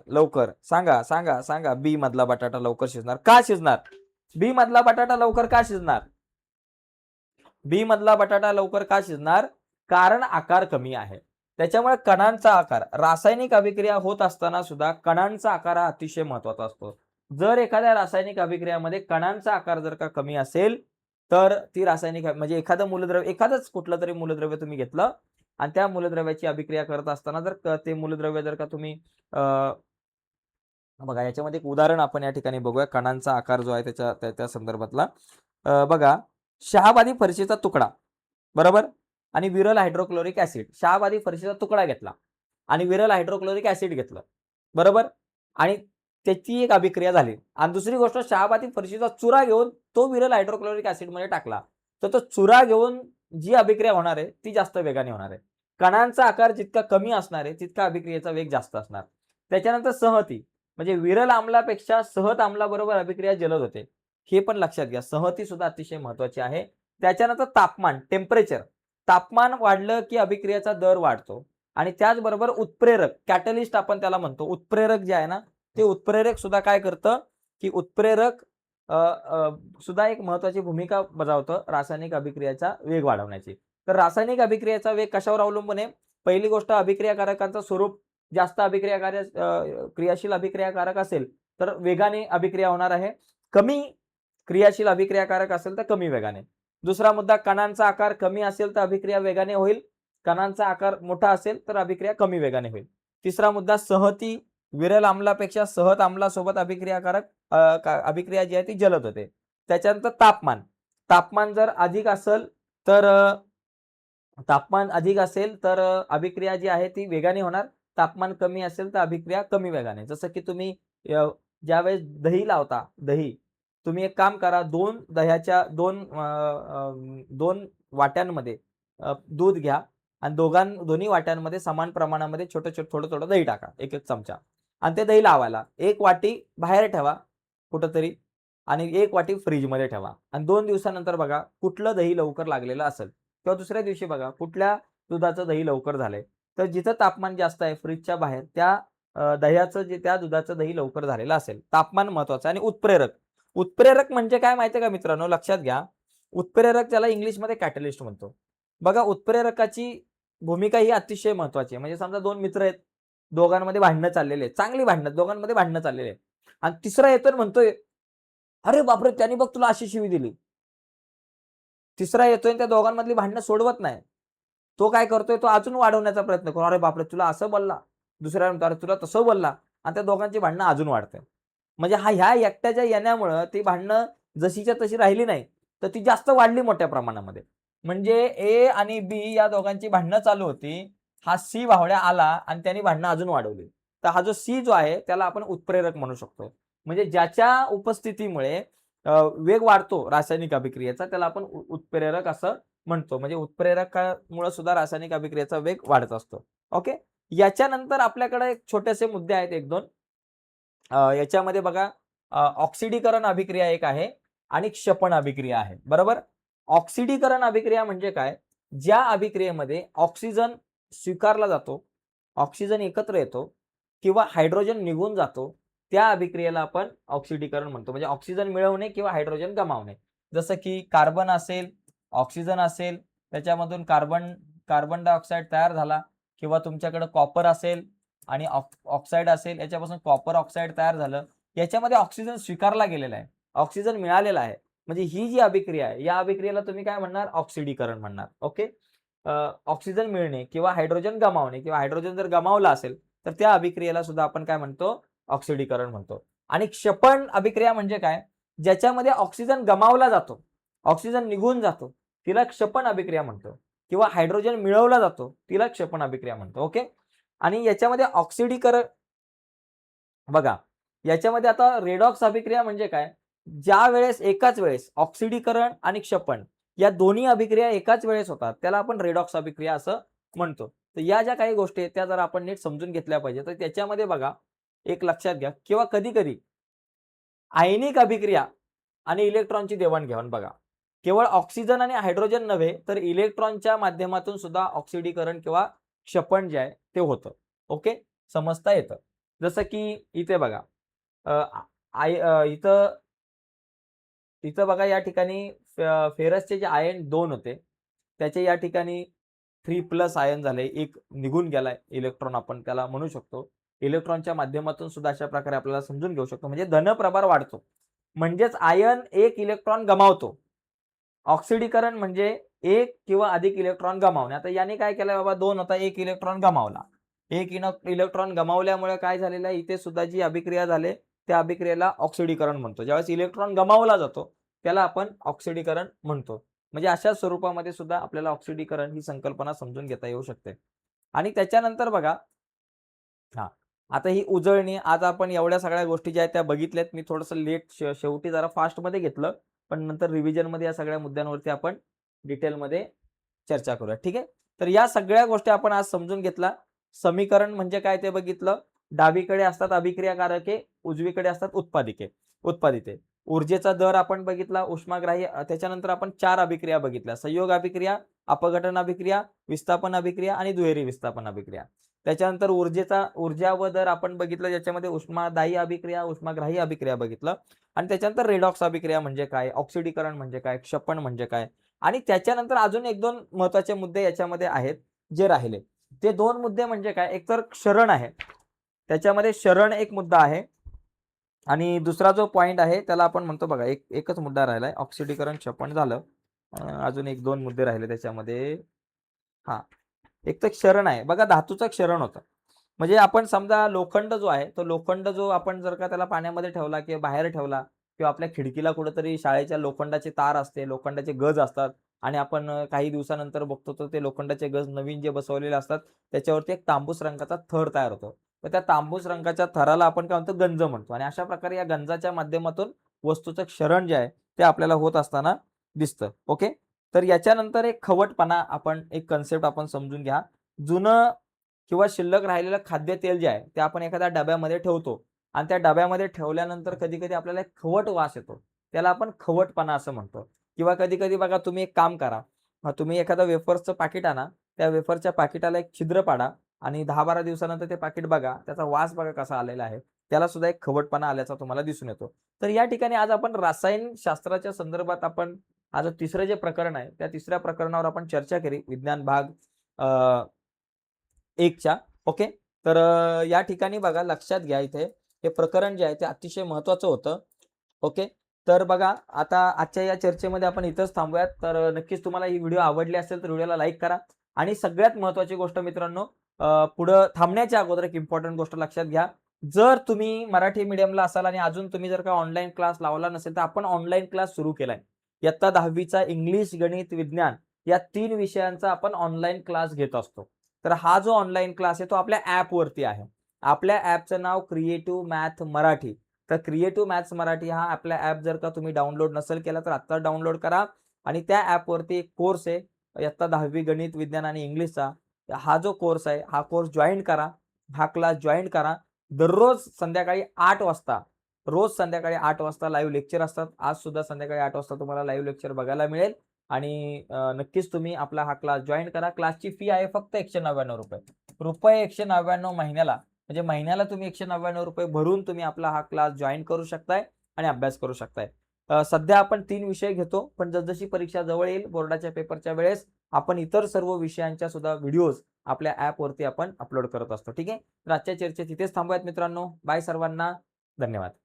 लवकर? सांगा. बी मधला बटाटा लवकर शिजणार. का शिजणार? बी मधला बटाटा लवकर का शिजणार? बी मधला बटाटा लवकर का शिजणार? कारण आकार कमी आहे. त्याच्यामुळे कणांचा आकार, रासायनिक अभिक्रिया होत असताना सुद्धा कणांचा आकार हा अतिशय महत्वाचा असतो. जर एखाद्या रासायनिक अभिक्रियामध्ये कणांचा आकार जर का कमी असेल तर ती रासायनिक म्हणजे एखादंच कुठलं तरी मूलद्रव्य तुम्ही घेतलं आणि त्या मूलद्रव्याची अभिक्रिया करत असताना जर ते मूलद्रव्य जर का तुम्ही बघा याच्यामध्ये एक उदाहरण आपण या ठिकाणी बघूया कणांचा आकार जो आहे त्या संदर्भातला. बघा शहाबादी फरशीचा तुकडा, बरोबर, आणि विरल हायड्रोक्लोरिक ऍसिड. शहाबादी फरशीचा तुकडा घेतला आणि विरल हायड्रोक्लोरिक ऍसिड घेतलं, बरोबर, आणि त्याची एक अभिक्रिया झाली. आणि दुसरी गोष्ट, शहाबादी फरशीचा चुरा घेऊन तो विरल हायड्रोक्लोरिक ऍसिड मध्ये टाकला तर तो चुरा घेऊन जी अभिक्रिया होणार आहे ती जास्त वेगाने होणार आहे. कणांचा आकार जितका कमी असणार आहे तितका अभिक्रियेचा वेग जास्त असणार. त्याच्यानंतर सहती, म्हणजे विरल आम्लापेक्षा सहत आम्लाबरोबर अभिक्रिया जलद होते. हे पण लक्षात घ्या. सहती सुद्धा अतिशय महत्वाची आहे. त्याच्यानंतर तापमान, टेम्परेचर. तापमान वाढलं की अभिक्रियेचा दर वाढतो आणि त्याचबरोबर उत्प्रेरक, कॅटलिस्ट आपण त्याला म्हणतो. उत्प्रेरक जे आहे ना, ते उत्प्रेरक सुद्धा काय करतं की उत्प्रेरक सुद्धा एक महत्वाची भूमिका बजावतं रासायनिक अभिक्रियेचा वेग वाढवण्याची. तर रासायनिक अभिक्रियेचा वेग कशावर अवलंबून आहे? पहिली गोष्ट, अभिक्रियाकारकांचं स्वरूप. जास्त क्रियाशील अभिक्रियाकारक असेल तर वेगाने अभिक्रिया होणार आहे. कमी क्रियाशील अभिक्रियाकारक असेल तर कमी वेगाने. दुसरा मुद्दा, कणांचा आकार कमी असेल तर अभिक्रिया वेगाने होईल. कणांचा आकार मोठा असेल तर अभिक्रिया कमी वेगाने होईल. तिसरा मुद्दा, सहती. विरल आम्लापेक्षा सहत आम्लासोबत अभिक्रिया जी आहे ती जलद होते. त्याच्यानंतर तापमान जर अधिक असेल तर अभिक्रिया जी आहे ती वेगाने होणार. तापमान कमी असेल तर अभिक्रिया कमी वेगाने. जसं की तुम्ही ज्यावेळेस दही लावता, तुम्ही एक काम करा, दोन वाट्यांमध्ये दूध घ्या आणि दोन्ही वाट्यांमध्ये समान प्रमाणामध्ये थोडं दही टाका, एक चमचा, आणि ते दही लावायला 1 वाटी बाहेर ठेवा कुठंतरी आणि 1 वाटी फ्रीजमध्ये ठेवा आणि 2 दिवसानंतर बघा कुठलं दही लवकर लागलेलं असेल किंवा दुसऱ्या दिवशी बघा कुठल्या दुधाचं दही लवकर झालंय. तर जिथं तापमान जास्त आहे फ्रीजच्या बाहेर त्या दुधाचं दही लवकर झालेलं असेल. तापमान महत्वाचं. आणि उत्प्रेरक म्हणजे काय माहितीये का मित्रांनो? लक्षात घ्या. उत्प्रेरक त्याला इंग्लिशमध्ये कॅटलिस्ट म्हणतो. बघा उत्प्रेरकाची भूमिका ही अतिशय महत्वाची आहे. म्हणजे समजा 2 मित्र आहेत, दोघांमध्ये भांडणं चाललेले आहेत, चांगली भांडणं, दोघांमध्ये भांडणं चाललेले आहेत आणि तिसरा येतोय म्हणतोय, अरे बापरे त्याने बघ तुला अशी शिवी दिली. तिसरा येतोय त्या दोघांमधली भांडणं सोडवत नाही. तो काय करतोय, तो अजून वाढवण्याचा प्रयत्न करतो. अरे बापरे तुला असं बोलला, दुसऱ्या म्हणतो अरे तुला तसं बोलला, आणि त्या दोघांची भांडणं अजून वाढते. म्हणजे ह्या एकट्याच्या येण्यामुळं ती भांडणं जशीच्या तशी राहिली नाही, तर ती जास्त वाढली मोठ्या प्रमाणामध्ये. म्हणजे ए आणि बी या दोघांची भांडणं चालू होती. हा सी भावड्या आला आणि त्यांनी भांडणं अजून वाढवली. तर हा जो सी जो आहे त्याला आपण उत्प्रेरक म्हणू शकतो. म्हणजे ज्याच्या उपस्थितीमुळे वेग वाढतो रासायनिक अभिक्रियेचा, त्याला आपण उत्प्रेरक असं म्हणतो. म्हणजे उत्प्रेरकामुळे सुद्धा रासायनिक अभिक्रियेचा वेग वाढत असतो. ओके. याच्यानंतर आपल्याकडे एक छोटेसे मुद्दे आहेत 1-2. याच्यामध्ये बघा ऑक्सिडीकरण अभिक्रिया एक आहे आणि क्षपण अभिक्रिया आहे. बरोबर? ऑक्सिडीकरण अभिक्रिया म्हणजे काय? ज्या अभिक्रियेमध्ये ऑक्सिजन स्वीकारला जातो, ऑक्सिजन एकत्र येतो किंवा हायड्रोजन निघून जातो, त्या अभिक्रियेला आपण ऑक्सिडीकरण म्हणतो. म्हणजे ऑक्सिजन मिळवणे किंवा हायड्रोजन गमावणे. जसं की कार्बन असेल, ऑक्सिजन असेल, त्याच्यामधून कार्बन डायऑक्साईड तयार झाला किंवा तुमच्याकडे कॉपर असेल आणि ऑक्साईड असेल, याच्यापासून कॉपर ऑक्साईड तयार झालं. याच्यामध्ये ऑक्सिजन स्वीकारला गेलेला आहे. ऑक्सिजन मिळालेला आहे. म्हणजे ही जी अभिक्रिया आहे, या अभिक्रियेला तुम्ही काय म्हणणार? ऑक्सिडीकरण म्हणणार. ओके. ऑक्सिजन मिळणे किंवा हायड्रोजन गमावणे किंवा हायड्रोजन जर गमावला असेल, तर त्या अभिक्रियेला सुद्धा आपण काय म्हणतो? ऑक्सिडीकरण म्हणतो. आणि क्षपण अभिक्रिया म्हणजे काय? ज्याच्यामध्ये ऑक्सिजन गमावला जातो, ऑक्सिजन निघून जातो, तिला क्षपण अभिक्रिया म्हणतो किंवा हायड्रोजन मिळवला जातो, तिला क्षपण अभिक्रिया म्हणतो. ओके. आणि याच्यामध्ये ऑक्सिडीकरण बघा, याच्यामध्ये आता रेडॉक्स अभिक्रिया म्हणजे काय? एकाच वेळेस ऑक्सिडीकरण आणि क्षपण या दोन्ही अभिक्रिया एकाच वेळेस होतात, त्याला आपण रेडॉक्स अभिक्रिया असं म्हणतो. तर या ज्या काही गोष्टी आहेत त्या जर आपण नीट समजून घेतल्या पाहिजे. तर त्याच्यामध्ये बघा, एक लक्षात घ्या किंवा कधी-कधी आयनिक अभिक्रिया आणि इलेक्ट्रॉनची देवाणघेवाण बघा. केवळ ऑक्सिजन आणि हायड्रोजन नव्हे, तर इलेक्ट्रॉनच्या माध्यमातून सुद्धा ऑक्सिडीकरण किंवा क्षपण जे आहे ते होतं. ओके. समजता येतं. जसं की इथे बघा, इथं इथं बघा या ठिकाणी फेरसचे जे आयन 2 होते, त्याचे या ठिकाणी 3+ आयन झाले. एक निघून गेलाय इलेक्ट्रॉन आपण त्याला म्हणू शकतो. इलेक्ट्रॉनच्या माध्यमातून सुद्धा अशा प्रकारे आपल्याला समजून घेऊ शकतो. म्हणजे धनप्रभार वाढतो. म्हणजेच आयन एक इलेक्ट्रॉन गमावतो. ऑक्सिडीकरण म्हणजे एक किंवा अधिक इलेक्ट्रॉन गमावणे. आता याने काय केलंय बाबा, 2 होता, 1 इलेक्ट्रॉन गमावला. 1 इलेक्ट्रॉन गमावल्यामुळे काय झालेलं आहे, इथे सुद्धा जी अभिक्रिया झाली, त्या अभिक्रियेला ऑक्सिडीकरण म्हणतो. ज्यावेळेस इलेक्ट्रॉन गमावला जातो, त्याला आपण ऑक्सिडीकरण म्हणतो. म्हणजे अशा स्वरूपामध्ये सुद्धा आपल्याला ऑक्सिडीकरण ही संकल्पना समजून घेता येऊ शकते. आणि त्याच्यानंतर बघा, हां, आता ही उजळणी, आज आपण एवढ्या सगळ्या गोष्टी ज्या आहेत त्या बघितल्यात. मी थोडंसं लेट शेवटी जरा फास्टमध्ये घेतलं, पण नंतर रिव्हिजनमध्ये या सगळ्या मुद्द्यांवरती आपण डिटेलमध्ये चर्चा करूया. ठीक आहे. तर या सगळ्या गोष्टी आपण आज समजून घेतला. समीकरण म्हणजे काय ते बघितलं. डावीकडे असतात अभिक्रियाकारके, उजवीकडे असतात उत्पादिते. ऊर्जेचा दर आपण बघितला, उष्माग्राही. त्याच्यानंतर आपण 4 अभिक्रिया बघितल्या. संयोग अभिक्रिया, अपघटन अभिक्रिया, विस्थापन अभिक्रिया आणि दुहेरी विस्थापन अभिक्रिया. त्याच्यानंतर ऊर्जा व दर आपण बघितलं, ज्याच्यामध्ये उष्मादायी अभिक्रिया, उष्माग्राही अभिक्रिया बघितलं. आणि त्याच्यानंतर रेडॉक्स अभिक्रिया म्हणजे काय, ऑक्सिडीकरण म्हणजे काय, क्षपण म्हणजे काय. आणि त्याच्यानंतर अजून 1-2 महत्त्वाचे मुद्दे याच्यामध्ये आहेत जे राहिले. ते 2 मुद्दे म्हणजे काय, एक तर क्षरण आहे. त्याच्यामध्ये क्षरण एक मुद्दा आहे आणि दुसरा जो पॉइंट आहे त्याला आपण म्हणतो बघा, एकच मुद्दा राहिलाय. ऑक्सिडीकरण, क्षपण झालं. अजून 1-2 मुद्दे राहिले त्याच्यामध्ये. हां, एक तर क्षरण आहे. बघा, धातूचं क्षरण होतं. म्हणजे आपण समजा लोखंड जो आहे, तो लोखंड जो आपण जर का त्याला पाण्यामध्ये ठेवला किंवा बाहेर ठेवला किंवा आपल्या खिडकीला कुठेतरी शाळेच्या लोखंडाची तार असते, लोखंडाचे गज असतात आणि आपण काही दिवसानंतर बघतो तर ते लोखंडाचे गज नवीन जे बसवलेले असतात, त्याच्यावरती एक तांबूस रंगाचा थर तयार होतो. तर त्या तांबूस रंगाच्या थराला आपण काय म्हणतो, गंज म्हणतो. आणि अशा प्रकारे या गंजाच्या माध्यमातून वस्तूचं क्षरण जे आहे ते आपल्याला होत असताना दिसतं. ओके. तर याच्यानंतर एक खवटपणा, आपण एक कन्सेप्ट आपण समजून घ्या. जुनं किंवा शिल्लक राहिलेलं खाद्यतेल जे आहे ते आपण एखाद्या डब्यामध्ये ठेवतो आणि त्या डब्यामध्ये ठेवल्यानंतर कधी-कधी आपल्याला एक खवट वास येतो. त्याला आपण खवटपणा असं म्हणतो. किंवा कधी-कधी बघा, तुम्ही एक काम करा. तुम्ही एखादं वेफर्सचं पाकीट आणा. त्या वेफरच्या पाकिटाला एक छिद्र पाडा आणि 10-12 दिवसानंतर ते पाकीट बघा. त्याचा वास बघा कसा आलेला आहे. त्याला सुद्धा एक खवटपणा आल्याचा तुम्हाला दिसून येतो. तर या ठिकाणी आज आपण रसायनशास्त्राच्या संदर्भात आपण आज तिसरं जे प्रकरण आहे, त्या तिसऱ्या प्रकरणावर आपण चर्चा केली. विज्ञान भाग 1च्या. ओके. तर या ठिकाणी बघा, लक्षात घ्या, इथे हे प्रकरण जे आहे ते अतिशय महत्त्वाचं होतं. ओके. तर बघा, आता आजच्या या चर्चेमध्ये आपण इथंच थांबूयात. तर नक्कीच तुम्हाला ही व्हिडिओ आवडली असेल तर व्हिडिओला लाईक करा. आणि सगळ्यात महत्त्वाची गोष्ट मित्रांनो, पुढं थांबण्याच्या अगोदर एक इम्पॉर्टंट गोष्ट लक्षात घ्या. जर तुम्ही मराठी मीडियमला असाल आणि अजून तुम्ही जर का ऑनलाईन क्लास लावला नसेल, तर आपण ऑनलाईन क्लास सुरू केलाय. इयत्ता 10वीचा इंग्लिश, गणित, विज्ञान या 3 विषयांचा आपण ऑनलाईन क्लास घेत असतो. तर हा जो ऑनलाईन क्लास आहे तो आपल्या ॲपवरती आहे. आपल्या ॲपचं नाव क्रिएटिव्ह मॅथ मराठी. तर क्रिएटिव्ह मॅथ्स मराठी हा आपला ॲप जर का तुम्ही डाउनलोड नसेल केला तर आत्ता डाउनलोड करा आणि त्या ॲपवरती एक कोर्स आहे इयत्ता 10वी गणित, विज्ञान आणि इंग्लिशचा. हा जो कोर्स आहे हा कोर्स जॉईन करा, हा क्लास जॉईन करा. दररोज संध्याकाळी 8 वाजता, रोज संध्याकाळी 8 वाजता लाईव्ह लेक्चर असतात. आज सुद्धा संध्याकाळी 8 वाजता तुम्हाला लाईव्ह लेक्चर बघायला मिळेल आणि नक्कीच तुम्ही आपला हा क्लास जॉईन करा. क्लासची फी आहे फक्त ₹199. रुपये 199 महिन्याला. म्हणजे महिन्याला तुम्ही ₹199 भरून तुम्ही आपला हा क्लास जॉईन करू शकताय आणि अभ्यास करू शकताय. सध्या आपण 3 विषय घेतो, पण जसजशी परीक्षा जवळ येईल बोर्डाच्या पेपरच्या वेळेस आपण इतर सर्व विषयांच्या सुद्धा व्हिडिओज आपल्या ॲपवरती आपण अपलोड करत असतो. ठीक आहे. तर आजच्या चर्चेत इथेच थांबूयात मित्रांनो. बाय सर्वांना. धन्यवाद.